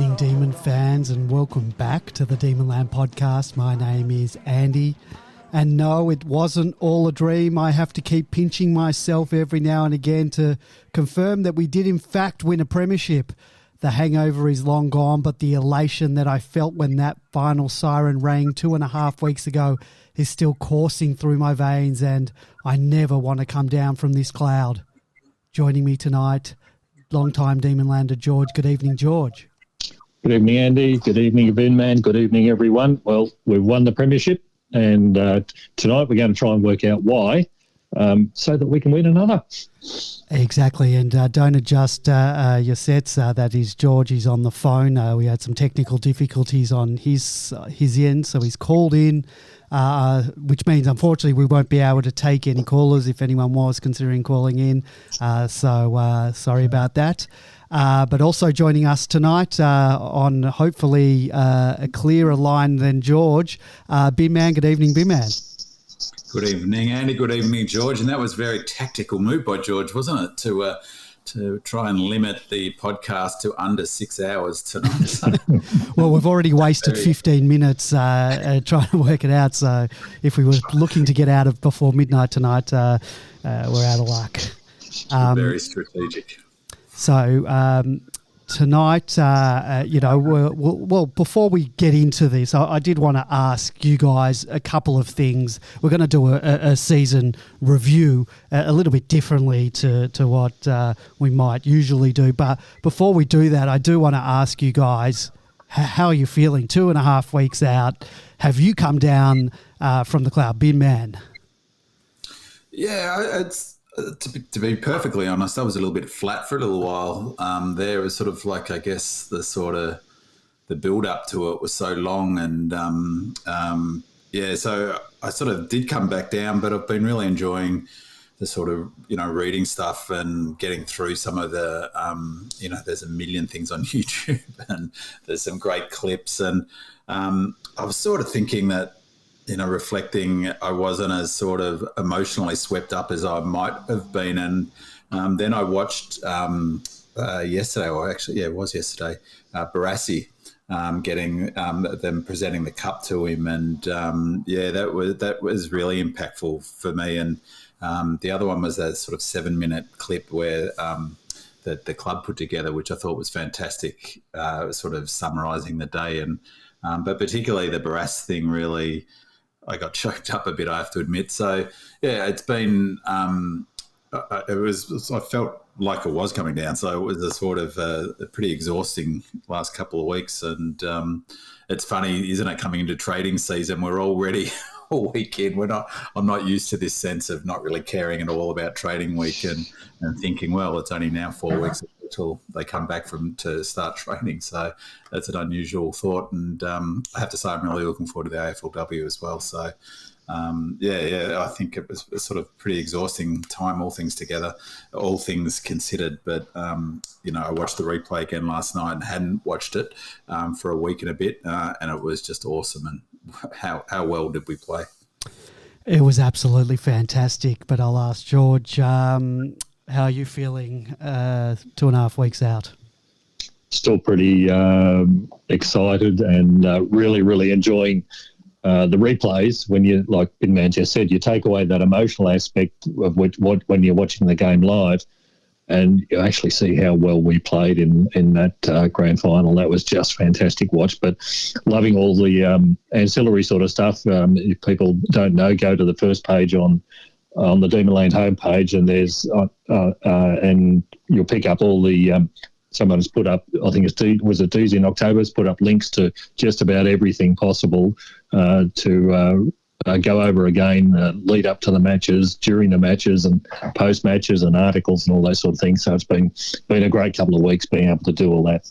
evening, Demon fans, and welcome back to the Demonland podcast. My name is Andy, and no, it wasn't all a dream. I have to keep pinching myself every now and again to confirm that we did in fact win a premiership. The hangover is long gone, but the elation that I felt when that final siren rang 2.5 weeks ago is still coursing through my veins, and I never want to come down from this cloud. Joining me tonight, long-time Demonlander George. Good evening, George. Good evening, Andy. Good evening, Vinman. Good evening, everyone. Well, we've won the premiership, and tonight we're going to try and work out why, so that we can win another. Exactly, and don't adjust your sets. That is George. He's on the phone. We had some technical difficulties on his end, so he's called in, which means, unfortunately, we won't be able to take any callers if anyone was considering calling in. So sorry about that. But also joining us tonight on hopefully a clearer line than George, Binman. Good evening, Binman. Good evening, Andy. Good evening, George. And that was a very tactical move by George, wasn't it, to try and limit the podcast to under 6 hours tonight? Well, we've already wasted 15 minutes trying to work it out. So if we were looking to get out of before midnight tonight, we're out of luck. Very strategic. So tonight, well, before we get into this, I did want to ask you guys a couple of things. We're going to do a season review a little bit differently to what we might usually do. But before we do that, I do want to ask you guys, how are you feeling? 2.5 weeks out. Have you come down from the cloud? Bin Man. Yeah, it's... To be perfectly honest, I was a little bit flat for a little while. There was sort of like, I guess, the build up to it was so long, and so I sort of did come back down, but I've been really enjoying the sort of, reading stuff and getting through some of the, there's a million things on YouTube and there's some great clips, and I was sort of thinking that, reflecting, I wasn't as sort of emotionally swept up as I might have been. And then I watched yesterday, or actually, it was yesterday, Barassi getting them presenting the cup to him. And, that was really impactful for me. And the other one was that sort of 7-minute clip where the club put together, which I thought was fantastic, sort of summarising the day. And but particularly the Barassi thing really... I got choked up a bit, I have to admit. So, yeah, it's been I felt like it was coming down. So it was a sort of a pretty exhausting last couple of weeks. And it's funny, isn't it, coming into trading season, we're already all weekend. I'm not used to this sense of not really caring at all about trading week and thinking, well, it's only now 4 weeks until they come back to start training. So that's an unusual thought. And I have to say, I'm really looking forward to the AFLW as well. So, I think it was sort of pretty exhausting time, all things together, all things considered. But, I watched the replay again last night and hadn't watched it for a week and a bit. And it was just awesome. And how well did we play? It was absolutely fantastic. But I'll ask George, how are you feeling 2.5 weeks out? Still pretty excited and really, really enjoying the replays. When you, like Binman just said, you take away that emotional aspect of when you're watching the game live, and you actually see how well we played in that grand final. That was just fantastic watch. But loving all the ancillary sort of stuff. If people don't know, go to the first page on the Demonland homepage, and there's and you'll pick up all the someone's put up, I think was it Tuesday in October, has put up links to just about everything possible to go over again, lead up to the matches, during the matches, and post matches, and articles and all those sort of things. So it's been a great couple of weeks being able to do all that.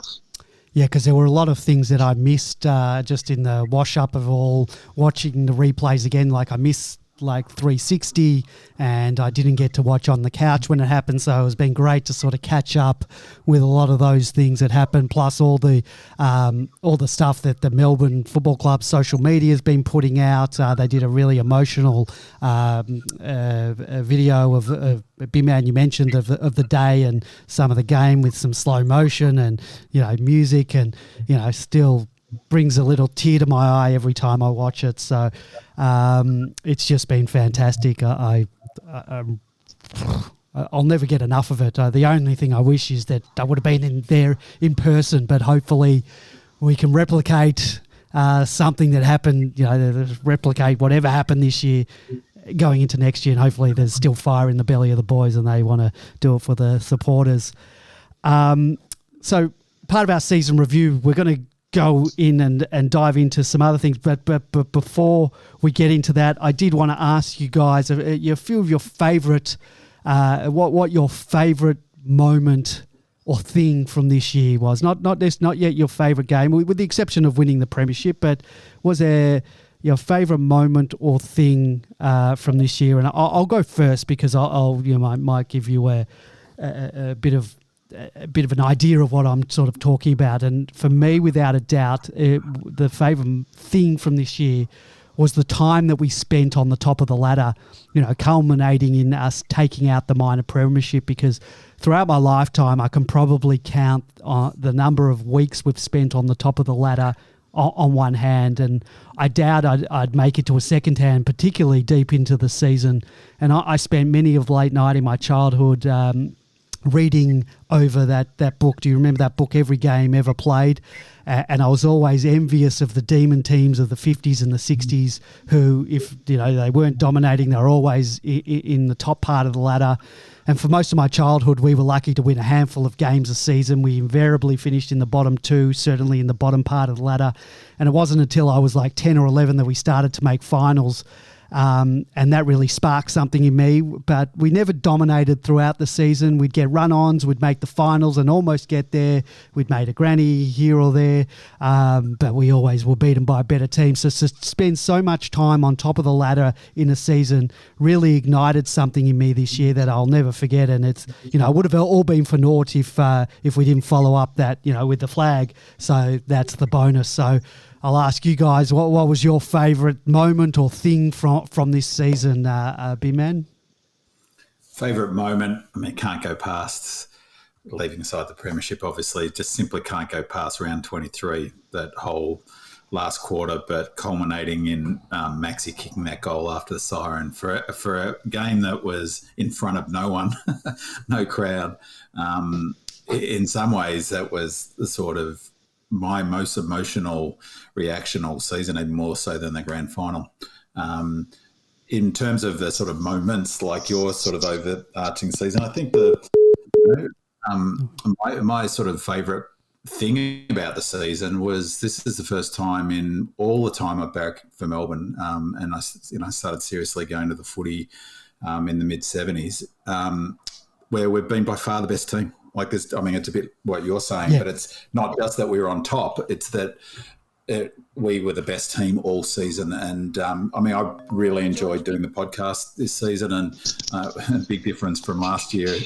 Yeah, because there were a lot of things that I missed just in the wash up of all watching the replays again. Like I missed like 360, and I didn't get to watch on the couch when it happened. So it's been great to sort of catch up with a lot of those things that happened, plus all the stuff that the Melbourne Football Club social media has been putting out. They did a really emotional video of B-Man, you mentioned, of the day and some of the game with some slow motion and, you know, music, and, you know, still brings a little tear to my eye every time I watch it. So it's just been fantastic. I'll never get enough of it. The only thing I wish is that I would have been in there in person, but hopefully we can replicate something that happened, you know, replicate whatever happened this year going into next year, and hopefully there's still fire in the belly of the boys and they want to do it for the supporters. So part of our season review, we're going to go in and dive into some other things, but before we get into that, I did want to ask you guys a few of your favourite, what your favourite moment or thing from this year was. Not yet your favourite game, with the exception of winning the Premiership, but was there your favourite moment or thing from this year? And I'll go first because I'll might give you a bit of an idea of what I'm sort of talking about. And for me, without a doubt, the favourite thing from this year was the time that we spent on the top of the ladder, you know, culminating in us taking out the minor premiership, because throughout my lifetime, I can probably count the number of weeks we've spent on the top of the ladder on one hand, and I doubt I'd make it to a second hand, particularly deep into the season. And I spent many of late night in my childhood reading over that book. Do you remember that book, Every Game Ever Played? And I was always envious of the demon teams of the 50s and the 60s who, if you know, they weren't dominating, they were always in the top part of the ladder. And for most of my childhood, we were lucky to win a handful of games a season. We invariably finished in the bottom two, certainly in the bottom part of the ladder. And it wasn't until I was like 10 or 11 that we started to make finals. And that really sparked something in me, but we never dominated throughout the season. We'd get run-ons, we'd make the finals and almost get there. We'd made a granny here or there, but we always were beaten by a better team. So to spend so much time on top of the ladder in a season really ignited something in me this year that I'll never forget. And it's, you know, it would have all been for naught if we didn't follow up that, you know, with the flag. So that's the bonus. So I'll ask you guys, what was your favourite moment or thing from this season, B-Man? Favourite moment, I mean, can't go past, leaving aside the Premiership, obviously, just simply can't go past round 23, that whole last quarter, but culminating in Maxi kicking that goal after the siren for a game that was in front of no one, no crowd. In some ways, that was the sort of my most emotional reaction all season, even more so than the grand final. In terms of the sort of moments like your sort of overarching season, I think my sort of favourite thing about the season was this is the first time in all the time I've back for Melbourne, and I started seriously going to the footy in the mid-70s, where we've been by far the best team. Like this, I mean, it's a bit what you're saying, yeah. But it's not just that we were on top; it's that we were the best team all season. And I mean, I really enjoyed doing the podcast this season, and a big difference from last year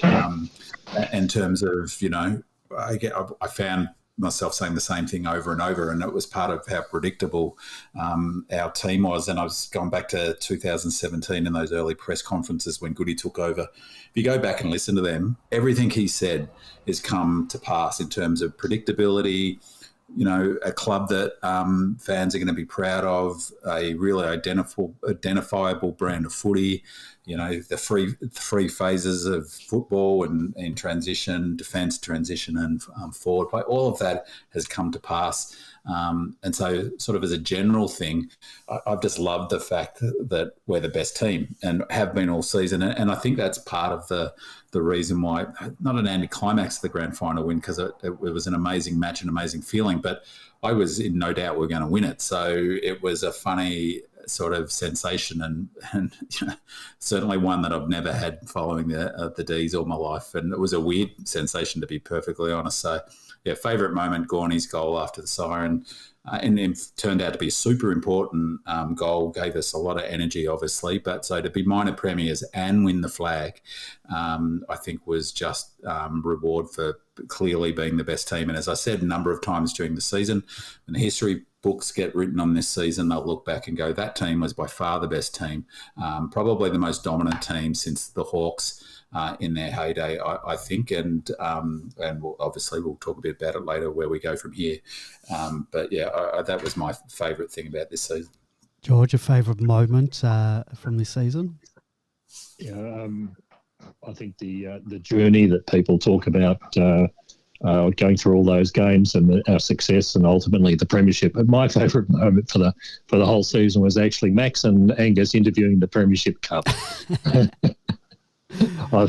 in terms of, you know, I found myself saying the same thing over and over, and it was part of how predictable our team was. And I was going back to 2017 in those early press conferences when Goody took over. If you go back and listen to them, everything he said has come to pass in terms of predictability, you know, a club that fans are going to be proud of, a really identifiable brand of footy, you know, the three phases of football and in transition, defence, transition and forward play. All of that has come to pass. And so sort of as a general thing, I've just loved the fact that we're the best team and have been all season. And I think that's part of the reason why, not an anticlimax of the grand final win, because it was an amazing match, an amazing feeling, but I was in no doubt we were going to win it. So it was a funny sort of sensation, and certainly one that I've never had following the D's all my life, and it was a weird sensation, to be perfectly honest. So, yeah, favourite moment, Gorney's goal after the siren. And it turned out to be a super important goal, gave us a lot of energy, obviously. But so to be minor premiers and win the flag, I think was just reward for clearly being the best team. And as I said a number of times during the season, when the history books get written on this season, they'll look back and go, that team was by far the best team, probably the most dominant team since the Hawks in their heyday, I think, and we'll talk a bit about it later where we go from here. But yeah, that was my favourite thing about this season. George, a favourite moment from this season? Yeah, I think the journey that people talk about, going through all those games and our success, and ultimately the Premiership. But my favourite moment for the whole season was actually Max and Angus interviewing the Premiership Cup. I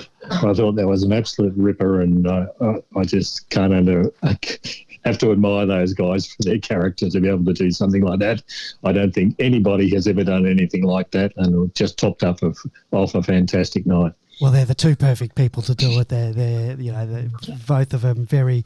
thought that was an absolute ripper, and I just can't have to admire those guys for their character to be able to do something like that. I don't think anybody has ever done anything like that, and it just topped up off a fantastic night. Well, they're the two perfect people to do it. They're both of them very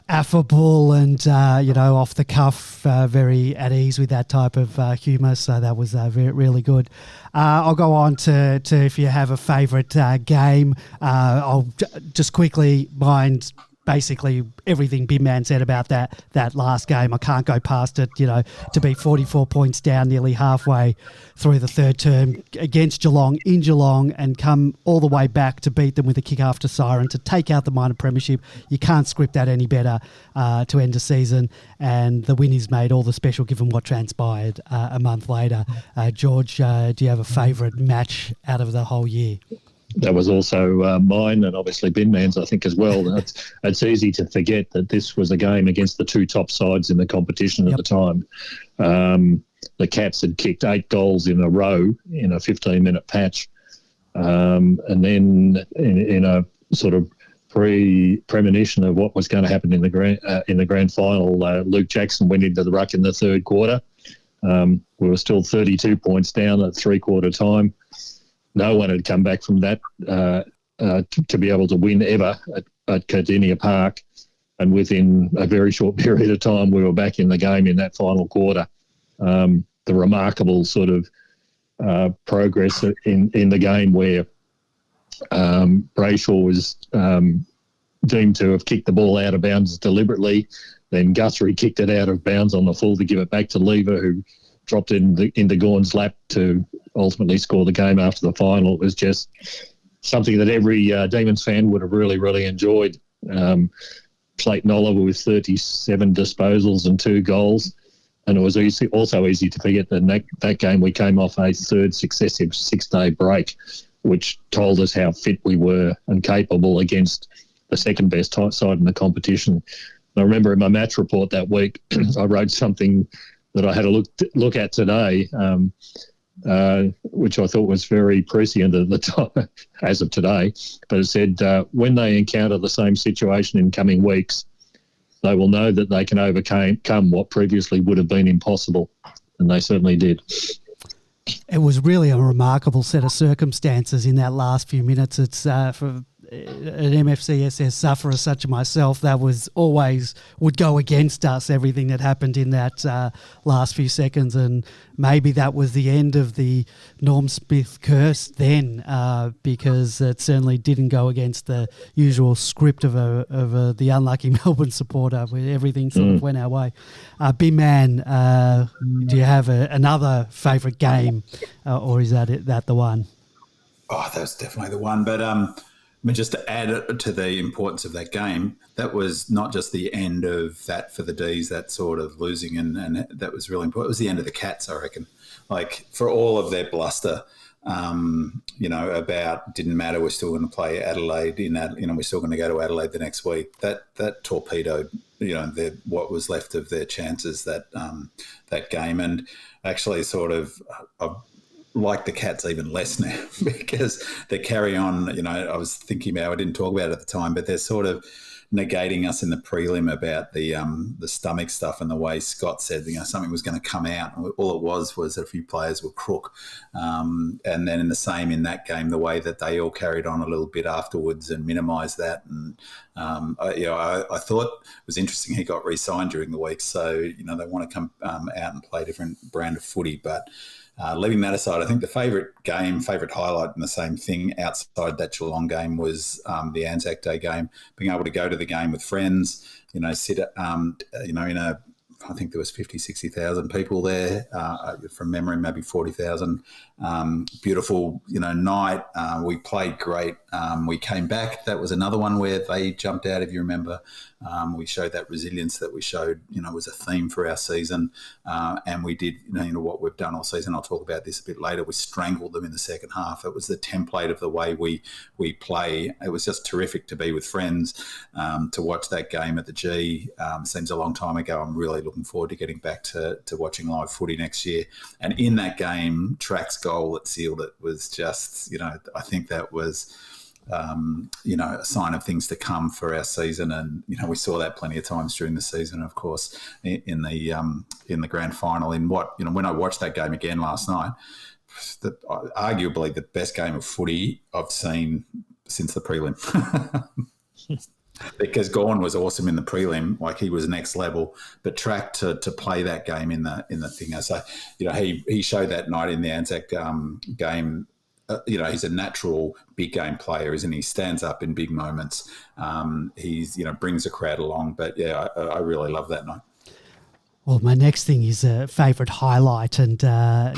affable and, off the cuff, very at ease with that type of humour. So that was really good. I'll go on to if you have a favourite game. I'll just quickly mind basically everything Bin Man said about that last game. I can't go past it, to be 44 points down nearly halfway through the third term against Geelong in Geelong and come all the way back to beat them with a kick after siren to take out the minor premiership. You can't script that any better to end a season, and the win is made all the special given what transpired a month later. George, do you have a favourite match out of the whole year? That was also mine, and obviously Bin Man's, I think, as well. It's easy to forget that this was a game against the two top sides in the competition at the time. The Cats had kicked 8 goals in a row in a 15-minute patch. And then in a sort of premonition of what was going to happen in the grand final, Luke Jackson went into the ruck in the third quarter. We were still 32 points down at three-quarter time. No one had come back from that to be able to win ever at Cardinia Park. And within a very short period of time, we were back in the game in that final quarter. The remarkable sort of progress in the game where Brayshaw was deemed to have kicked the ball out of bounds deliberately. Then Guthrie kicked it out of bounds on the full to give it back to Lever, who dropped it into Gawn's lap to ultimately score the game after the final. It was just something that every Demons fan would have really, really enjoyed. Clayton Oliver with 37 disposals and 2 goals. And it was also easy to forget that that game we came off a third successive 6-day break, which told us how fit we were and capable against the second best side in the competition. And I remember in my match report that week, I wrote something that I had a look at today, which I thought was very prescient at the time, as of today. But it said, when they encounter the same situation in coming weeks, they will know that they can overcome what previously would have been impossible. And they certainly did. It was really a remarkable set of circumstances in that last few minutes. It's for an MFCSS sufferer such as myself, that was always would go against us, everything that happened in that last few seconds. And maybe that was the end of the Norm Smith curse then, because it certainly didn't go against the usual script of the unlucky Melbourne supporter, where everything sort of went our way. Bin Man, do you have another favourite game, or is that the one? Oh, that's definitely the one. But I mean, just to add to the importance of that game, that was not just the end of that for the D's, that sort of losing, and that was really important. It was the end of the Cats, I reckon. Like, for all of their bluster, about didn't matter, we're still going to play Adelaide we're still going to go to Adelaide the next week. That torpedoed, what was left of their chances that game, and actually sort of. Like the Cats even less now because they carry on, I was thinking about, I didn't talk about it at the time, but they're sort of negating us in the prelim about the stomach stuff and the way Scott said something was going to come out. All it was that a few players were crook, and then in that game, the way that they all carried on a little bit afterwards and minimised that. And I thought it was interesting he got re-signed during the week, so they want to come out and play a different brand of footy, but. Leaving that aside, I think the favourite highlight in the same thing outside that Geelong game was the Anzac Day game, being able to go to the game with friends, sit in I think there was 50, 60,000 people there, from memory, maybe 40,000. Beautiful, night. We played great. We came back. That was another one where they jumped out, if you remember. We showed that resilience that we showed, was a theme for our season. And we did, what we've done all season. I'll talk about this a bit later. We strangled them in the second half. It was the template of the way we play. It was just terrific to be with friends, to watch that game at the G. Seems a long time ago. I'm really looking forward to getting back to watching live footy next year. And in that game, Track's goal that sealed it was just, I think that was, a sign of things to come for our season. And, we saw that plenty of times during the season, of course, in the grand final. When I watched that game again last night, arguably the best game of footy I've seen since the prelim. Because Gawn was awesome in the prelim, like he was next level. But Track to play that game in the thing, so he showed that night in the Anzac game. He's a natural big game player, isn't he? Stands up in big moments. He's brings a crowd along. But yeah, I really love that night. Well, my next thing is a favourite highlight, and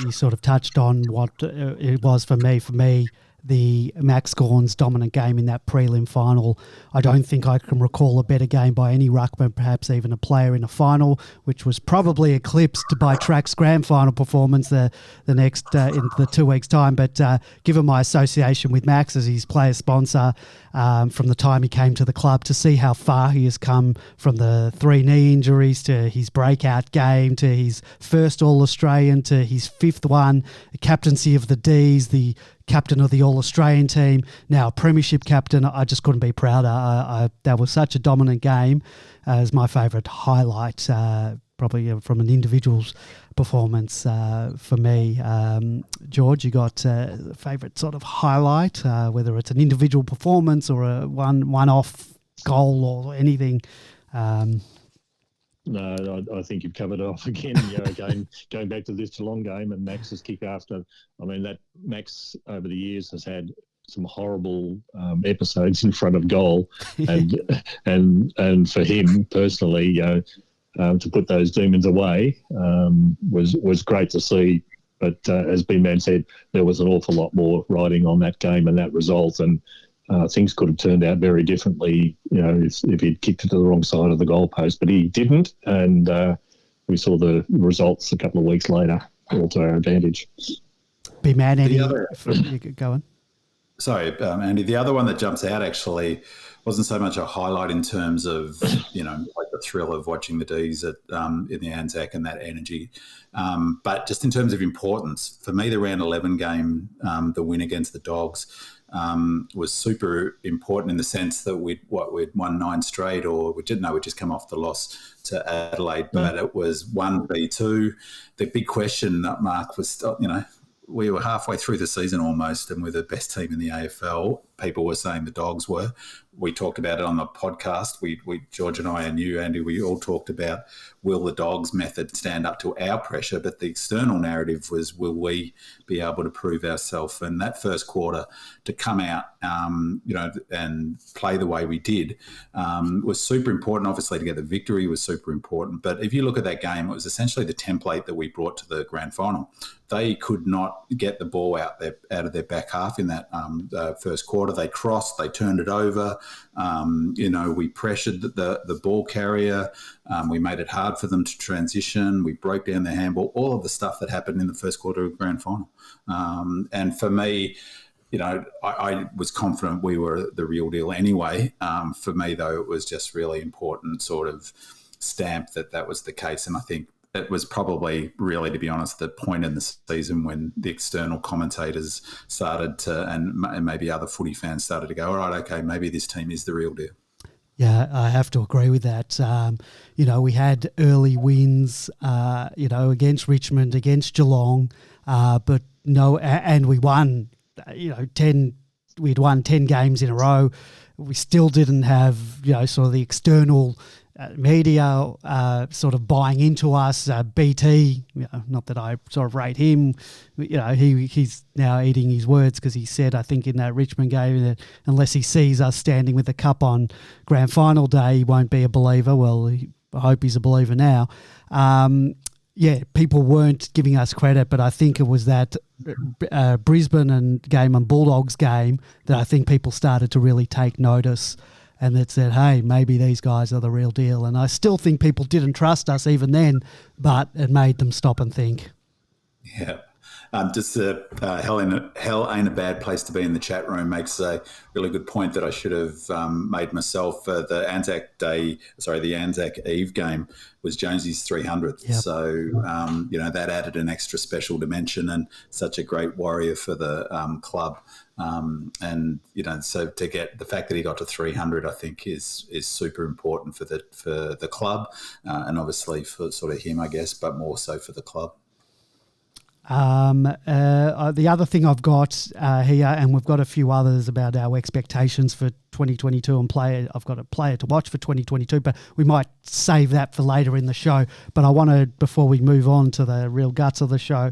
you sort of touched on what it was for me. For me, the Max Gawn's dominant game in that prelim final. I don't think I can recall a better game by any ruckman, perhaps even a player in a final, which was probably eclipsed by Track's grand final performance the next in the 2 weeks' time. But given my association with Max as his player sponsor from the time he came to the club, to see how far he has come from the 3 knee injuries to his breakout game to his first All-Australian to his 5th one, the captaincy of the Ds, the captain of the All-Australian team, now a Premiership captain. I just couldn't be prouder. That was such a dominant game as my favourite highlight, probably from an individual's performance for me. George, you got a favourite sort of highlight, whether it's an individual performance or a one-off goal or anything? No, I think you've covered it off again. Going back to this Geelong game and Max's kick after. I mean, that Max over the years has had some horrible episodes in front of goal, and for him personally, to put those demons away was great to see. But as B-Man said, there was an awful lot more riding on that game and that result, and things could have turned out very differently, if he'd kicked it to the wrong side of the goalpost, but he didn't, and we saw the results a couple of weeks later, all to our advantage. B-Man, Andy, go on. Sorry, Andy. The other one that jumps out actually wasn't so much a highlight in terms of, like the thrill of watching the Ds in the Anzac and that energy, but just in terms of importance. For me, the round 11 game, the win against the Dogs, was super important in the sense that we'd won 9 straight, or we just come off the loss to Adelaide, but it was 1v2. The big question mark was, we were halfway through the season almost, and we're the best team in the AFL. People were saying the Dogs were. We talked about it on the podcast. We George and I and you, Andy, we all talked about, will the Dogs method stand up to our pressure? But the external narrative was, will we be able to prove ourselves? And that first quarter to come out, and play the way we did, was super important. Obviously, to get the victory was super important. But if you look at that game, it was essentially the template that we brought to the grand final. They could not get the ball out of their back half in that first quarter. They crossed, they turned it over. We pressured the ball carrier. We made it hard for them to transition. We broke down their handball. All of the stuff that happened in the first quarter of the grand final. And for me, I was confident we were the real deal anyway. For me, though, it was just really important sort of stamp that was the case. And I think it was probably really, to be honest, the point in the season when the external commentators started to, and maybe other footy fans started to go, all right, okay, maybe this team is the real deal. Yeah, I have to agree with that. We had early wins, against Richmond, against Geelong, but no, and we won, 10. We'd won 10 games in a row. We still didn't have, sort of the external media sort of buying into us. BT, not that I sort of rate him, he's now eating his words because he said, I think in that Richmond game, that unless he sees us standing with the cup on grand final day, he won't be a believer. Well, I hope he's a believer now. People weren't giving us credit, but I think it was that Brisbane game and Bulldogs game that I think people started to really take notice, and that said, hey, maybe these guys are the real deal. And I still think people didn't trust us even then, but it made them stop and think. Yeah. Hell ain't a bad place to be in the chat room makes a really good point that I should have made myself. The Anzac Eve game was Jonesy's 300th. Yep. So, that added an extra special dimension and such a great warrior for the club. So to get the fact that he got to 300, I think is super important for the club and obviously for sort of him, I guess, but more so for the club. The other thing I've got here, and we've got a few others about our expectations for 2022 and I've got a player to watch for 2022, but we might save that for later in the show. But I want to, before we move on to the real guts of the show,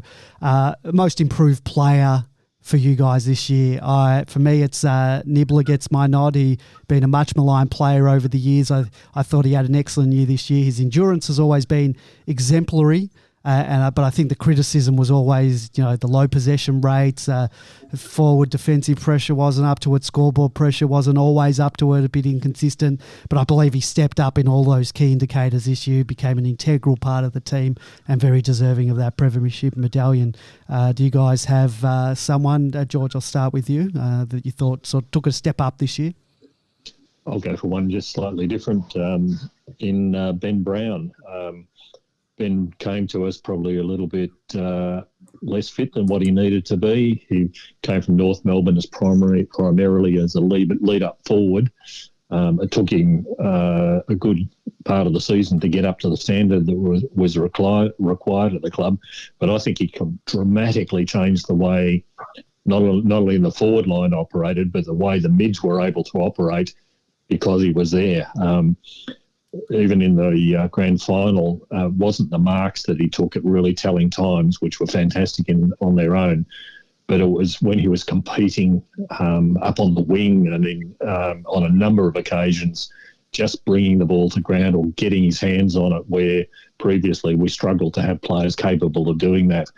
most improved player for you guys this year. For me, it's Nibbler gets my nod. He's been a much maligned player over the years. I thought he had an excellent year this year. His endurance has always been exemplary. But I think the criticism was always, the low possession rates, forward defensive pressure wasn't up to it, scoreboard pressure wasn't always up to it, a bit inconsistent. But I believe he stepped up in all those key indicators this year, became an integral part of the team and very deserving of that Premiership medallion. Do you guys have someone, George, I'll start with you, that you thought sort of took a step up this year? I'll go for one just slightly different in Ben Brown. Ben came to us probably a little bit less fit than what he needed to be. He came from North Melbourne as primarily as a lead up forward. It took him a good part of the season to get up to the standard that was required at the club. But I think he dramatically changed the way not only the forward line operated, but the way the mids were able to operate because he was there. Even in the grand final, wasn't the marks that he took at really telling times, which were fantastic on their own, but it was when he was competing up on the wing and on a number of occasions, just bringing the ball to ground or getting his hands on it, where previously we struggled to have players capable of doing that.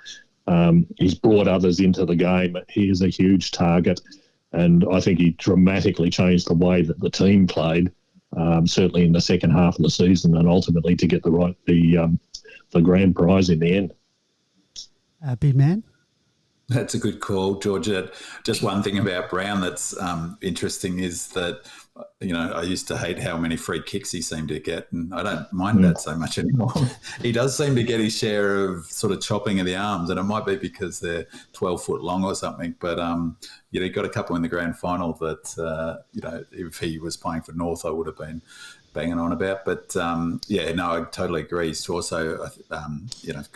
He's brought others into the game. He is a huge target, and I think he dramatically changed the way that the team played. Certainly in the second half of the season, and ultimately to get the grand prize in the end. Big man? That's a good call, George. Just one thing about Brown that's interesting is that, I used to hate how many free kicks he seemed to get, and I don't mind that so much anymore. He does seem to get his share of sort of chopping of the arms, and it might be because they're 12 foot long or something, but he got a couple in the grand final that, if he was playing for North, I would have been banging on about. But, I totally agree. He's also,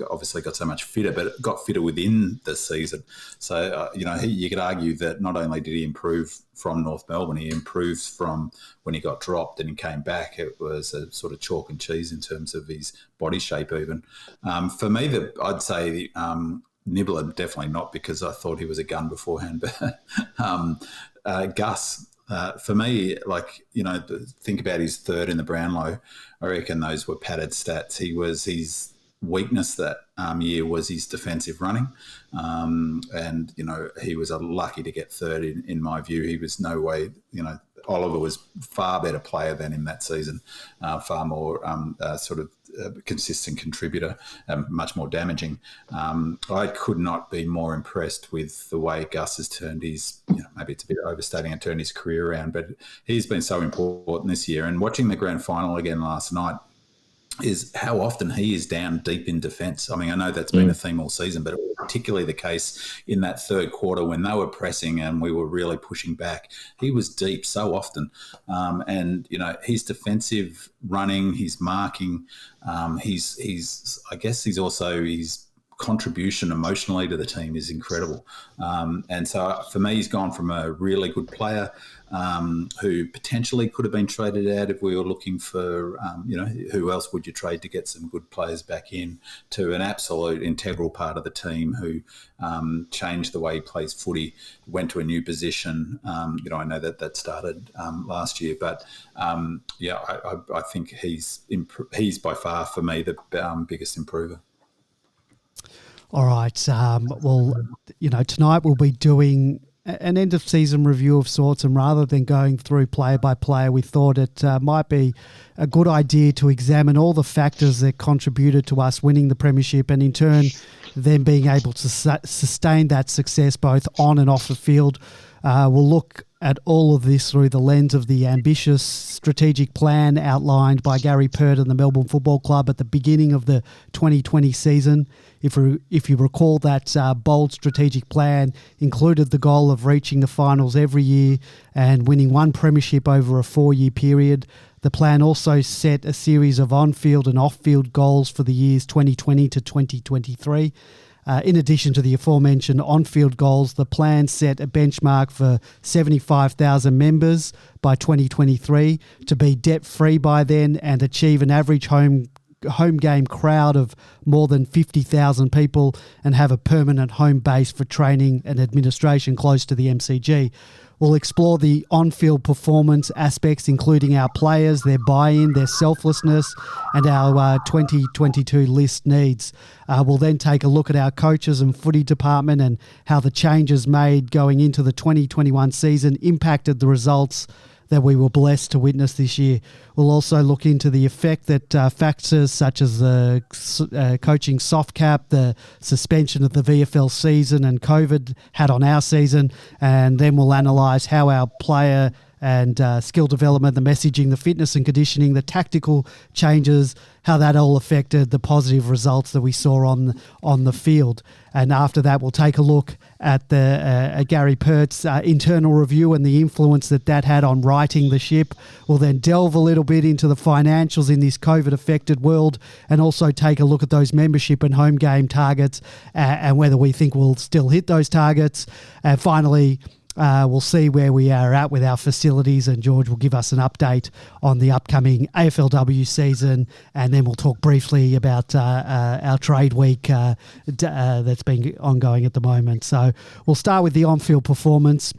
obviously got so much fitter, but got fitter within the season. So, you could argue that not only did he improve from North Melbourne, he improved from when he got dropped and he came back. It was a sort of chalk and cheese in terms of his body shape even. For me, I'd say Nibbler, definitely not, because I thought he was a gun beforehand, but Gus, for me, think about his third in the Brownlow. I reckon those were padded stats. His weakness that year was his defensive running. And he was lucky to get third in my view. He was no way, Oliver was far better player than him that season, far more consistent contributor, much more damaging. I could not be more impressed with the way Gus has turned his, maybe it's a bit overstating and turned his career around, but he's been so important this year. And watching the grand final again last night, is how often he is down deep in defence. I mean, I know that's been a theme all season, but it was particularly the case in that third quarter when they were pressing and we were really pushing back. He was deep so often. And, you know, his defensive running, his marking, I guess he's also his contribution emotionally to the team is incredible. And so for me, he's gone from a really good player who potentially could have been traded out if we were looking for, who else would you trade to get some good players back in, to an absolute integral part of the team who changed the way he plays footy, went to a new position. I know that started last year, but I think he's by far for me the biggest improver. All right. Tonight we'll be doing an end-of-season review of sorts, and rather than going through player by player, we thought it might be a good idea to examine all the factors that contributed to us winning the Premiership, and in turn, them being able to sustain that success both on and off the field. We'll look at all of this through the lens of the ambitious strategic plan outlined by Gary Pert and the Melbourne Football Club at the beginning of the 2020 season. If you recall, that bold strategic plan included the goal of reaching the finals every year and winning one premiership over a 4-year period. The plan also set a series of on-field and off-field goals for the years 2020 to 2023. In addition to the aforementioned on-field goals, the plan set a benchmark for 75,000 members by 2023 to be debt-free by then and achieve an average home game crowd of more than 50,000 people and have a permanent home base for training and administration close to the MCG. We'll explore the on-field performance aspects, including our players, their buy-in, their selflessness, and our 2022 list needs. We'll then take a look at our coaches and footy department and how the changes made going into the 2021 season impacted the results that we were blessed to witness this year. We'll also look into the effect that factors such as the coaching soft cap, the suspension of the VFL season and COVID had on our season, and then we'll analyse how our player and skill development, the messaging, the fitness and conditioning, the tactical changes, how that all affected the positive results that we saw on the field. And after that, we'll take a look at the Gary Pert's internal review and the influence that had on righting the ship. We'll then delve a little bit into the financials in this COVID-affected world and also take a look at those membership and home game targets and whether we think we'll still hit those targets. And finally, we'll see where we are at with our facilities, and George will give us an update on the upcoming AFLW season, and then we'll talk briefly about our trade week that's been ongoing at the moment. So we'll start with the on-field performance.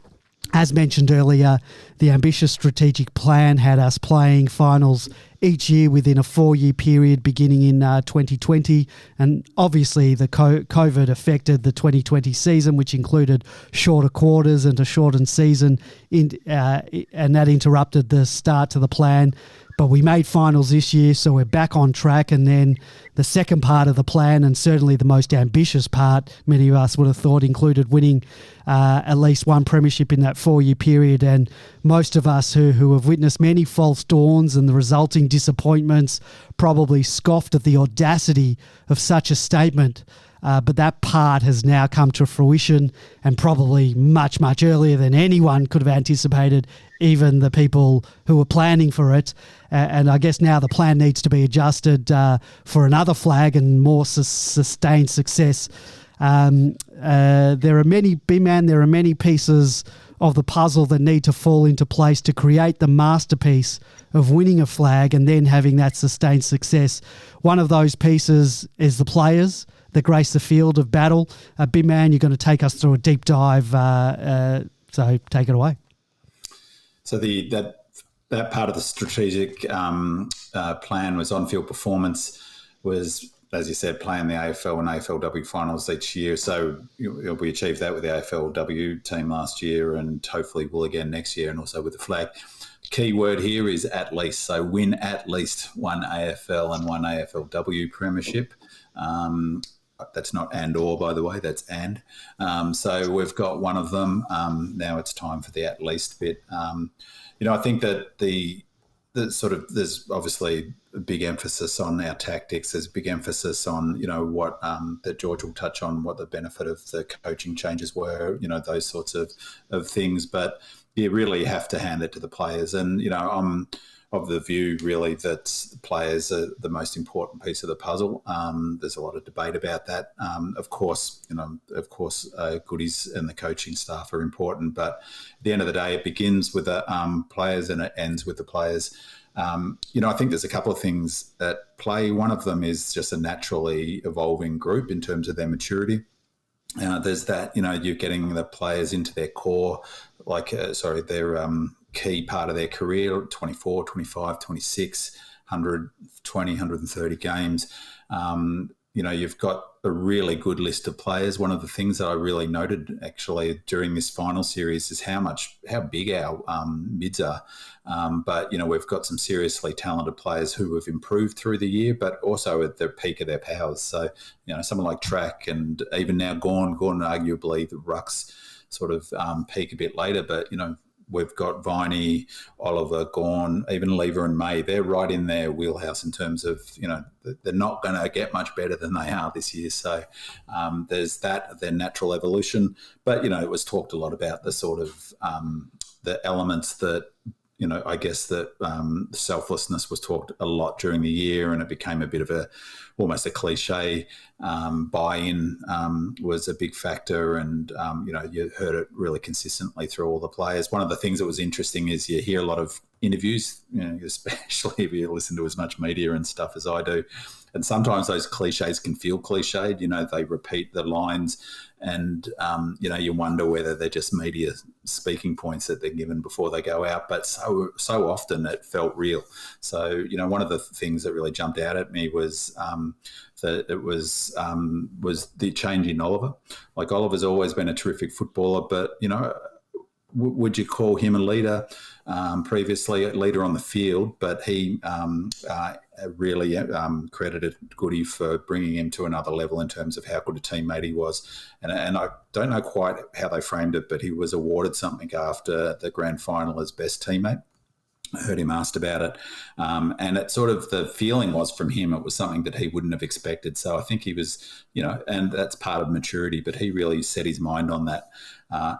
As mentioned earlier, the ambitious strategic plan had us playing finals each year within a 4-year period beginning in 2020. And obviously the COVID affected the 2020 season, which included shorter quarters and a shortened season, and that interrupted the start to the plan. But we made finals this year, so we're back on track. And then the second part of the plan, and certainly the most ambitious part, many of us would have thought, included winning at least one premiership in that 4-year period. And most of us who have witnessed many false dawns and the resulting disappointments probably scoffed at the audacity of such a statement. But that part has now come to fruition, and probably much, much earlier than anyone could have anticipated, even the people who were planning for it. And I guess now the plan needs to be adjusted for another flag and more sustained success. There are many pieces of the puzzle that need to fall into place to create the masterpiece of winning a flag and then having that sustained success. One of those pieces is the players that grace the field of battle. Big man, you're going to take us through a deep dive, so take it away. So that part of the strategic plan was on-field performance, was, as you said, playing the AFL and AFLW finals each year. So we achieved that with the AFLW team last year, and hopefully will again next year, and also with the flag. Key word here is at least. So win at least one AFL and one AFLW premiership. That's not and or, by the way, that's and. So we've got one of them. Now it's time for the at least bit. I think that the there's obviously a big emphasis on our tactics. There's a big emphasis on, what that George will touch on, what the benefit of the coaching changes were, those sorts of things. But you really have to hand it to the players. And, I'm of the view really that players are the most important piece of the puzzle. There's a lot of debate about that. Of course, goodies and the coaching staff are important, but at the end of the day, it begins with the players and it ends with the players. I think there's a couple of things at play. One of them is just a naturally evolving group in terms of their maturity. There's that, you're getting the players into their core, their key part of their career, 24, 25, 26, 120, 130 games. You've got a really good list of players. One of the things that I really noted actually during this final series is how big our mids are. But we've got some seriously talented players who have improved through the year, but also at the peak of their powers. So, someone like Track and even now Gordon arguably the rucks sort of peak a bit later, but, we've got Viney, Oliver, Gawn, even Lever and May. They're right in their wheelhouse in terms of, they're not going to get much better than they are this year. So there's that, their natural evolution. But, it was talked a lot about the sort of the elements that, I guess that selflessness was talked a lot during the year, and it became a bit of almost a cliche. Buy-in was a big factor, and you heard it really consistently through all the players. One of the things that was interesting is you hear a lot of interviews, especially if you listen to as much media and stuff as I do, and sometimes those cliches can feel cliched. They repeat the lines, and you wonder whether they're just media speaking points that they're given before they go out. But so often it felt real. So one of the things that really jumped out at me was that it was the change in Oliver. Like, Oliver's always been a terrific footballer, but would you call him a leader? Previously a leader on the field, but he really credited Goody for bringing him to another level in terms of how good a teammate he was. And I don't know quite how they framed it, but he was awarded something after the grand final as best teammate. I heard him asked about it. And it sort of, the feeling was from him, it was something that he wouldn't have expected. So I think he was, and that's part of maturity, but he really set his mind on that.